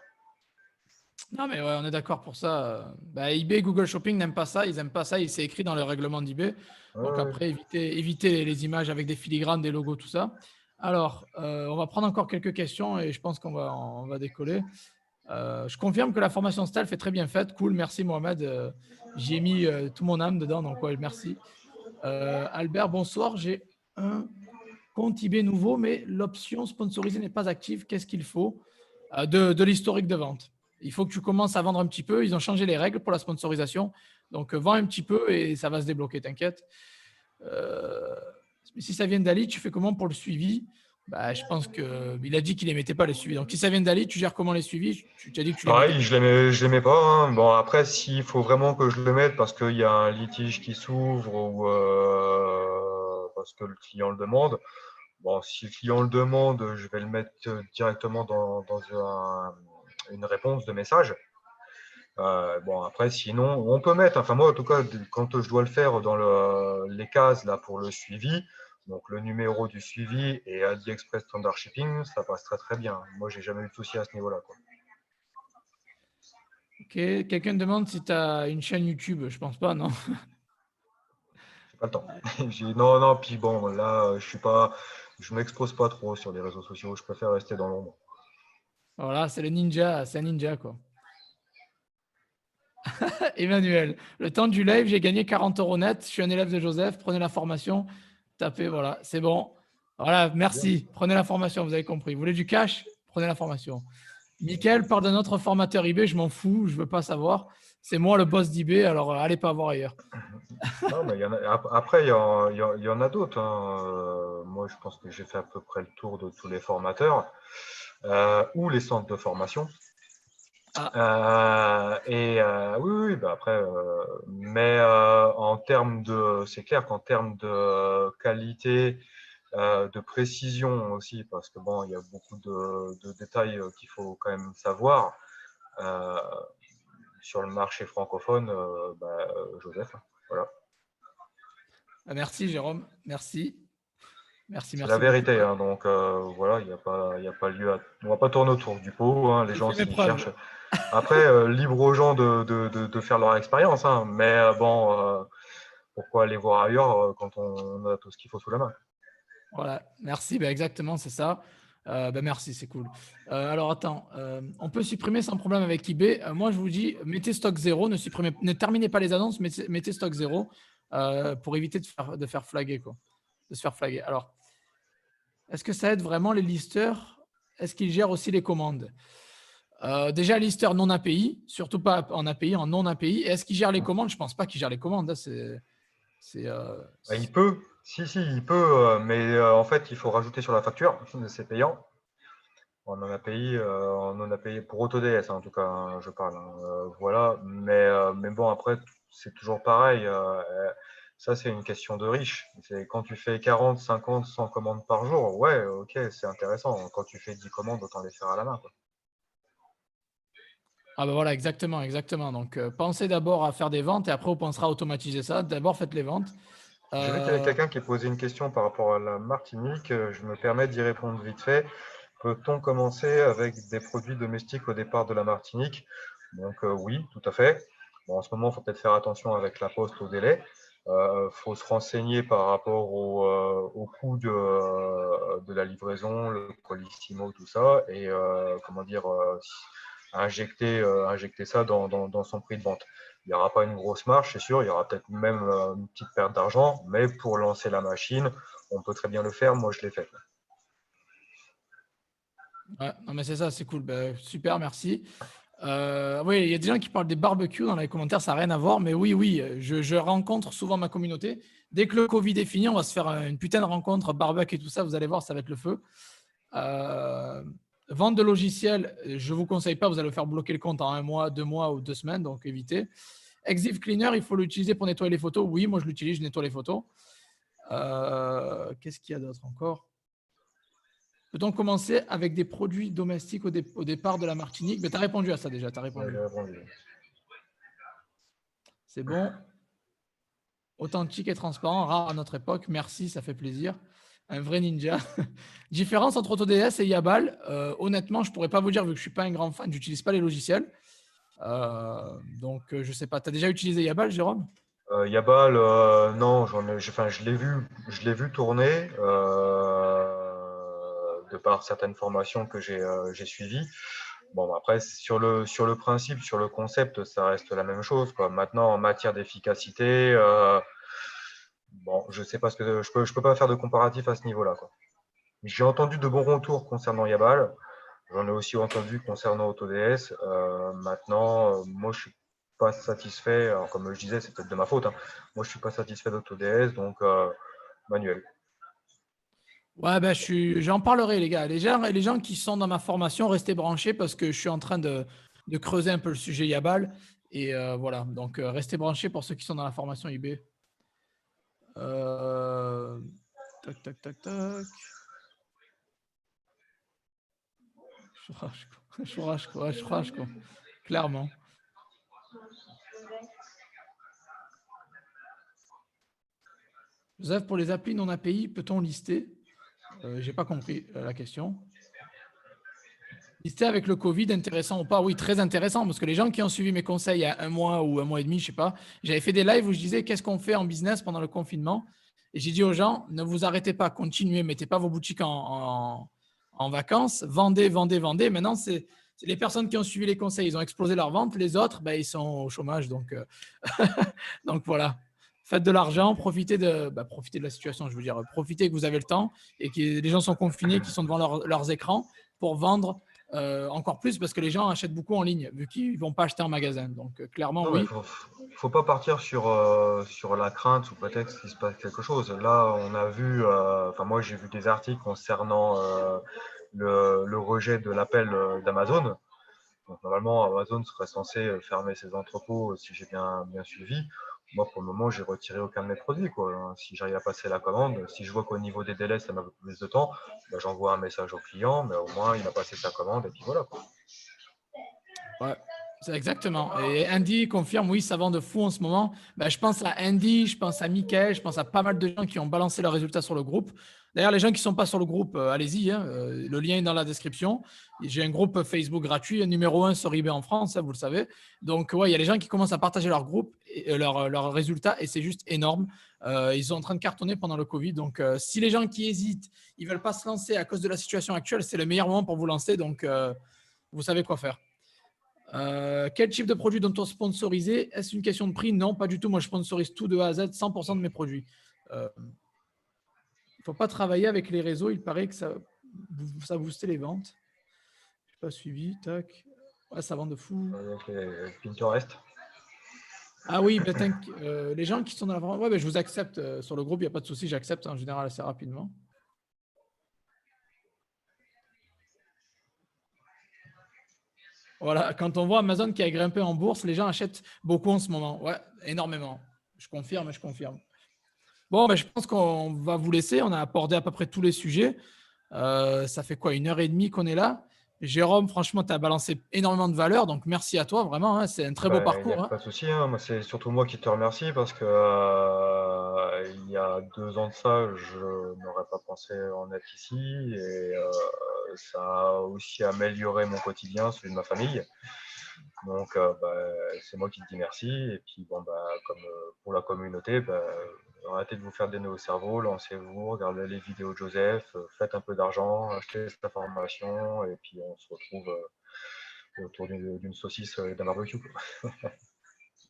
Non, mais ouais, on est d'accord pour ça. Bah, eBay, Google Shopping n'aiment pas ça. Ils n'aiment pas ça. C'est écrit dans le règlement d'eBay. Donc Ouais, après, éviter les images avec des filigranes, des logos, tout ça. Alors, on va prendre encore quelques questions et je pense qu'on va décoller. Je confirme que la formation Stalf est très bien faite. Cool, merci Mohamed. J'y ai mis tout mon âme dedans, donc ouais, merci. Albert, bonsoir. J'ai un compte eBay nouveau, mais l'option sponsorisée n'est pas active. Qu'est-ce qu'il faut? De l'historique de vente. Il faut que tu commences à vendre un petit peu. Ils ont changé les règles pour la sponsorisation. Donc, vends un petit peu et ça va se débloquer, t'inquiète. Euh, Si ça vient d'Ali, tu fais comment pour le suivi? Bah, je pense qu'il a dit qu'il n'émettait pas les suivis. Donc, si ça vient d'Ali, tu gères comment les suivis? Tu as dit que tu les mettais pareil, pas. je l'aimais pas, hein. Bon, après, s'il faut vraiment que je le mette parce qu'il y a un litige qui s'ouvre ou parce que le client le demande, bon, si le client le demande, je vais le mettre directement dans une réponse de message. Bon, après, sinon, on peut mettre, enfin moi, en tout cas, quand je dois le faire dans les cases là pour le suivi, donc le numéro du suivi et AliExpress Standard Shipping, ça passe très très bien. Moi, j'ai jamais eu de souci à ce niveau-là, quoi. Ok. Quelqu'un demande si tu as une chaîne YouTube. Je pense pas, non? J'ai pas le temps. Non, non, puis bon, là, je m'expose pas trop sur les réseaux sociaux. Je préfère rester dans l'ombre. Voilà, c'est le ninja. C'est un ninja, quoi. Emmanuel, le temps du live, j'ai gagné 40 € net. Je suis un élève de Joseph. Prenez la formation. Tapez, voilà, c'est bon. Voilà, Bien. merci. Prenez la formation, vous avez compris. Vous voulez du cash? Prenez la formation. Michael parle d'un autre formateur eBay, je m'en fous, je veux pas savoir. C'est moi le boss d'eBay, alors allez pas voir ailleurs. Non, mais après, il y en a d'autres, hein. Moi, je pense que j'ai fait à peu près le tour de tous les formateurs ou les centres de formation. Ah, Oui, oui, bah après, mais c'est clair qu'en termes de qualité, de précision aussi, parce que bon, il y a beaucoup de détails qu'il faut quand même savoir euh, sur le marché francophone. Joseph, hein, voilà. merci Jérôme, merci. Merci, C'est la merci beaucoup. vérité, hein, donc voilà, il y a pas lieu on va pas tourner autour du pot, hein, les J'ai gens fait mes s'ils preuves. cherchent. Après, libre aux gens de faire leur expérience, hein, mais bon, pourquoi aller voir ailleurs quand on a tout ce qu'il faut sous la main? Voilà, merci, ben exactement, c'est ça. Ben merci, c'est cool. Alors attends, on peut supprimer sans problème avec eBay. Moi, je vous dis, mettez stock zéro, ne terminez pas les annonces, mettez stock zéro pour éviter de faire flaguer, quoi. De se faire flaguer. Alors, est-ce que ça aide vraiment les listeurs? Est-ce qu'ils gèrent aussi les commandes? Déjà, listeur non API, surtout pas en API, en non API. Et est-ce qu'ils gèrent les commandes? Je pense pas qu'ils gèrent les commandes, hein. C'est, euh, Bah, il peut, si, il peut, mais en fait, il faut rajouter sur la facture, c'est payant. On en a payé pour AutoDS, hein, en tout cas, hein, je parle, hein, voilà, mais bon, après, c'est toujours pareil. Ça, c'est une question de riche. C'est quand tu fais 40, 50, 100 commandes par jour, ouais, ok, c'est intéressant. Quand tu fais 10 commandes, autant les faire à la main, quoi. Ah ben voilà, exactement, exactement. Donc, pensez d'abord à faire des ventes et après, on pensera à automatiser ça. D'abord, faites les ventes. J'ai vu qu'il y avait Euh, quelqu'un qui posait une question par rapport à la Martinique. Je me permets d'y répondre vite fait. Peut-on commencer avec des produits domestiques au départ de la Martinique? Donc oui, tout à fait. Bon, en ce moment, il faut peut-être faire attention avec la poste au délai. Il faut se renseigner par rapport au coût de la livraison, le colissimo, tout ça, et comment dire, injecter ça dans son prix de vente. Il n'y aura pas une grosse marge, c'est sûr, il y aura peut-être même une petite perte d'argent, mais pour lancer la machine, on peut très bien le faire. Moi, je l'ai fait. ouais, non, mais c'est ça, c'est cool. Ben, super, merci. Oui, il y a des gens qui parlent des barbecues dans les commentaires, ça n'a rien à voir, mais oui, oui, je rencontre souvent ma communauté. Dès que le Covid est fini, on va se faire une putain de rencontre barbecue et tout ça, vous allez voir, ça va être le feu. Euh, Vente de logiciels, je ne vous conseille pas, vous allez vous faire bloquer le compte en 1 mois, 2 mois ou 2 semaines, donc évitez. Exif Cleaner, il faut l'utiliser pour nettoyer les photos. Oui, moi je l'utilise, je nettoie les photos. Qu'est-ce qu'il y a d'autre encore? Peut-on commencer avec des produits domestiques au départ de la Martinique? Tu as répondu à ça déjà, tu as Ouais, répondu. j'ai répondu. C'est bon. Authentique et transparent, rare à notre époque. Merci, ça fait plaisir. Un vrai ninja. Différence entre AutoDS et Yabal. Honnêtement, je ne pourrais pas vous dire, vu que je ne suis pas un grand fan, je n'utilise pas les logiciels. Donc, je ne sais pas. Tu as déjà utilisé Yabal, Jérôme? Yabal, non, je l'ai vu tourner de par certaines formations que j'ai suivies. Bon, après, sur le principe, sur le concept, ça reste la même chose, quoi. Maintenant, en matière d'efficacité, bon, je sais pas ce que je peux pas faire de comparatif à ce niveau-là, quoi. J'ai entendu de bons retours concernant Yabal. J'en ai aussi entendu concernant AutoDS. Maintenant, moi, je suis pas satisfait. Alors, comme je disais, c'est peut-être de ma faute, hein. Moi, je suis pas satisfait d'AutoDS, donc manuel. Ouais, ben, j'en parlerai, les gars. Les gens qui sont dans ma formation, restez branchés parce que je suis en train de creuser un peu le sujet Yabal. Et voilà, donc restez branchés pour ceux qui sont dans la formation IB. Euh, Tac, tac, tac, tac. Churrasco, clairement. Joseph, pour les applis non API, peut-on lister? J'ai pas compris la question. Lister avec le Covid, intéressant ou pas? Oui, très intéressant, parce que les gens qui ont suivi mes conseils il y a 1 mois ou 1 mois et demi, je sais pas, j'avais fait des lives où je disais qu'est-ce qu'on fait en business pendant le confinement. Et j'ai dit aux gens, ne vous arrêtez pas, continuez, mettez pas vos boutiques en vacances, vendez, vendez, vendez. Maintenant, c'est les personnes qui ont suivi les conseils, ils ont explosé leur vente. Les autres, ben, ils sont au chômage. Donc, donc voilà. Faites de l'argent, profitez de la situation, je veux dire. Profitez que vous avez le temps et que les gens sont confinés, qui sont devant leurs écrans pour vendre encore plus parce que les gens achètent beaucoup en ligne vu qu'ils ne vont pas acheter en magasin. Donc, clairement, Non, mais oui. faut pas partir sur la crainte sous prétexte qu'il se passe quelque chose. Là, on a vu, enfin, moi, j'ai vu des articles concernant le rejet de l'appel d'Amazon. Donc, normalement, Amazon serait censé fermer ses entrepôts si j'ai bien suivi. Moi, pour le moment, j'ai retiré aucun de mes produits, quoi, hein. Si j'arrive à passer la commande, si je vois qu'au niveau des délais, ça m'a plus de temps, ben, j'envoie un message au client, mais au moins, il a passé sa commande et puis voilà, quoi. Ouais, c'est exactement. Et Andy confirme, oui, ça vend de fou en ce moment. Ben, je pense à Andy, je pense à Michael, je pense à pas mal de gens qui ont balancé leurs résultats sur le groupe. D'ailleurs, les gens qui ne sont pas sur le groupe, allez-y, hein, le lien est dans la description. J'ai un groupe Facebook gratuit, numéro 1 sur eBay en France, hein, vous le savez. Donc, ouais, il y a les gens qui commencent à partager leur groupe, et, leurs résultats, et c'est juste énorme. Ils sont en train de cartonner pendant le Covid. Donc, si les gens qui hésitent, ils ne veulent pas se lancer à cause de la situation actuelle, c'est le meilleur moment pour vous lancer. Donc, vous savez quoi faire. Quel type de produit doit-on sponsoriser? Est-ce une question de prix? Non, pas du tout. Moi, je sponsorise tout de A à Z, 100% de mes produits. Il ne faut pas travailler avec les réseaux. Il paraît que ça boostait les ventes. Je n'ai pas suivi. Tac. Ouais, ça vend de fou. Avec Pinterest. Ah oui, les gens qui sont dans la vente, ouais, je vous accepte sur le groupe. Il n'y a pas de souci. J'accepte en général assez rapidement. Voilà, quand on voit Amazon qui a grimpé en bourse, les gens achètent beaucoup en ce moment. Ouais, énormément. Je confirme, je confirme. Bon, je pense qu'on va vous laisser. On a abordé à peu près tous les sujets. Ça fait quoi, 1 heure et demie qu'on est là? Jérôme, franchement, tu as balancé énormément de valeur. Donc, merci à toi, vraiment, hein. C'est un très beau Ben, il n'y a parcours, hein. pas de souci, hein. Moi, c'est surtout moi qui te remercie parce que il y a 2 ans de ça, je n'aurais pas pensé en être ici et ça a aussi amélioré mon quotidien, celui de ma famille. Donc, c'est moi qui te dis merci. Et puis, bon, comme pour la communauté, arrêtez de vous faire des nœuds au cerveau, lancez-vous, regardez les vidéos de Joseph, faites un peu d'argent, achetez cette formation et puis on se retrouve autour d'une saucisse et d'un barbecue, quoi.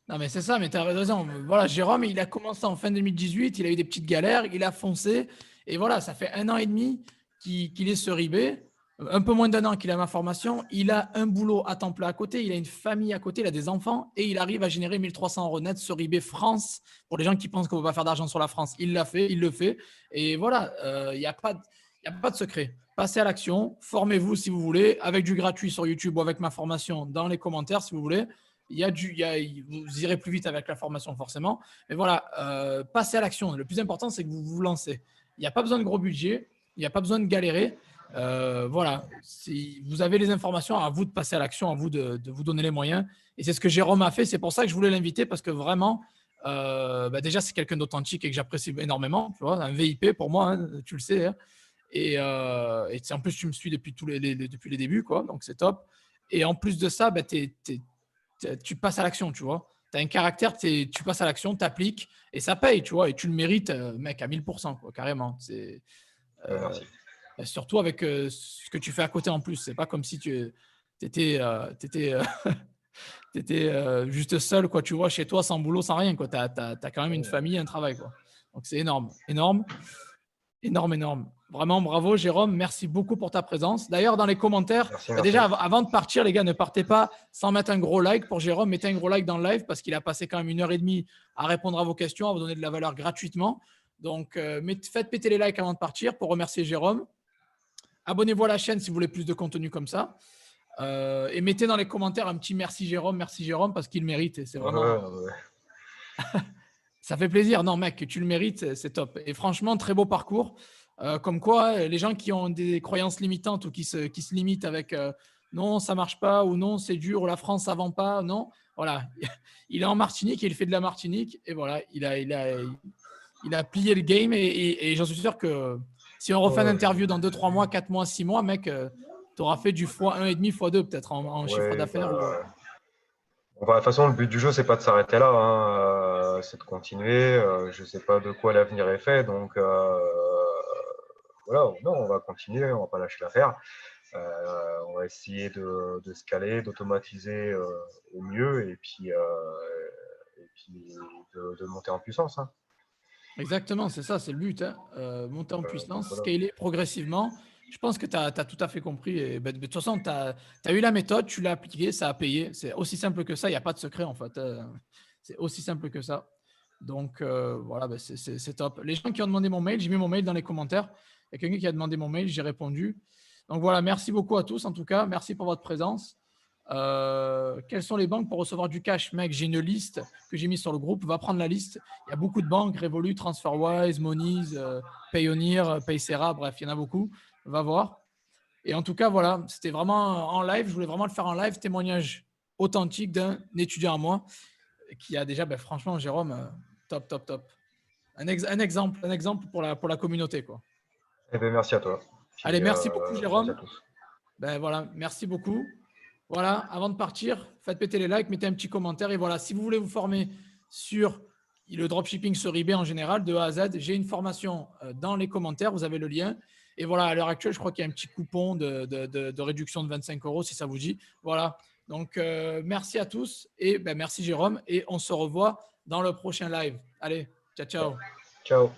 Non, mais c'est ça, mais tu as raison. Voilà, Jérôme, il a commencé en fin 2018. Il a eu des petites galères. Il a foncé. Et voilà, ça fait 1 an et demi qu'il est sur eBay. Un peu moins d'1 an qu'il a ma formation. Il a un boulot à temps plein à côté. Il a une famille à côté. Il a des enfants. Et il arrive à générer 1 300 € net sur eBay France. Pour les gens qui pensent qu'on ne va pas faire d'argent sur la France, il l'a fait. Il le fait. Et voilà, il n'y a pas Il n'y a pas de secret. Passez à l'action, formez-vous si vous voulez, avec du gratuit sur YouTube ou avec ma formation dans les commentaires si vous voulez. Vous irez plus vite avec la formation forcément. Mais voilà, passez à l'action. Le plus important, c'est que vous vous lancez. Il n'y a pas besoin de gros budget, il n'y a pas besoin de galérer. Voilà, si vous avez les informations, à vous de passer à l'action, à vous de vous donner les moyens. Et c'est ce que Jérôme a fait. C'est pour ça que je voulais l'inviter parce que vraiment, déjà, c'est quelqu'un d'authentique et que j'apprécie énormément. Tu vois, un VIP pour moi, hein, tu le sais. Hein. Et en plus, tu me suis depuis depuis les débuts, quoi. Donc, c'est top. Et en plus de ça, tu passes à l'action, tu vois. Tu as un caractère, tu passes à l'action, tu appliques et ça paye, tu vois. Et tu le mérites, mec, à 1000%, quoi, carrément. Merci. Surtout avec ce que tu fais à côté en plus. C'est pas comme si tu étais, juste seul, quoi, tu vois, chez toi, sans boulot, sans rien, quoi. Tu as quand même une famille, un travail, quoi. Donc, c'est énorme, énorme. Énorme, énorme. Vraiment, bravo, Jérôme. Merci beaucoup pour ta présence. D'ailleurs, dans les commentaires, Merci. déjà, avant de partir, les gars, ne partez pas sans mettre un gros like pour Jérôme. Mettez un gros like dans le live parce qu'il a passé quand même 1h30 à répondre à vos questions, à vous donner de la valeur gratuitement. Donc, faites péter les likes avant de partir pour remercier Jérôme. Abonnez-vous à la chaîne si vous voulez plus de contenu comme ça. Et mettez dans les commentaires un petit merci Jérôme, parce qu'il mérite. Et c'est vraiment. Ça fait plaisir. Non, mec, tu le mérites, c'est top. Et franchement, très beau parcours. Comme quoi, les gens qui ont des croyances limitantes ou qui se limitent avec non, ça marche pas, ou non, c'est dur, ou la France, ça vend pas, non. Voilà. Il est en Martinique et il fait de la Martinique. Et voilà, il a plié le game. Et j'en suis sûr que si on refait une interview dans 2, 3 mois, 4 mois, 6 mois, mec, tu auras fait du x1,5, x2 peut-être en chiffre d'affaires. De toute façon, le but du jeu, c'est pas de s'arrêter là, hein, c'est de continuer. Je sais pas de quoi l'avenir est fait, donc voilà, non, on va continuer, on va pas lâcher l'affaire. On va essayer de scaler, d'automatiser au mieux et puis de monter en puissance. Hein. Exactement, c'est ça, c'est le but. Hein. Monter en puissance, scaler progressivement. Je pense que tu as tout à fait compris. Et, de toute façon, tu as eu la méthode, tu l'as appliquée, ça a payé. C'est aussi simple que ça, il n'y a pas de secret en fait. C'est aussi simple que ça. Donc voilà, c'est top. Les gens qui ont demandé mon mail, j'ai mis mon mail dans les commentaires. Il y a quelqu'un qui a demandé mon mail, j'ai répondu. Donc voilà, merci beaucoup à tous en tout cas. Merci pour votre présence. Quelles sont les banques pour recevoir du cash? Mec, j'ai une liste que j'ai mise sur le groupe. Va prendre la liste. Il y a beaucoup de banques, Revolut, TransferWise, Moniz, Payoneer, Paysera, bref, il y en a beaucoup. Va voir. Et en tout cas, voilà, c'était vraiment en live. Je voulais vraiment le faire en live. Témoignage authentique d'un étudiant à moi qui a déjà, franchement, Jérôme, top, top, top. Un exemple pour la communauté, quoi. Eh bien, merci à toi. Puis, allez, merci beaucoup, Jérôme. Merci à tous. Voilà, merci beaucoup. Voilà, avant de partir, faites péter les likes, mettez un petit commentaire. Et voilà, si vous voulez vous former sur le dropshipping sur eBay en général, de A à Z, j'ai une formation dans les commentaires, vous avez le lien. Et voilà, à l'heure actuelle, je crois qu'il y a un petit coupon de réduction de 25 € si ça vous dit. Voilà, donc merci à tous et merci Jérôme. Et on se revoit dans le prochain live. Allez, ciao, ciao. Ciao.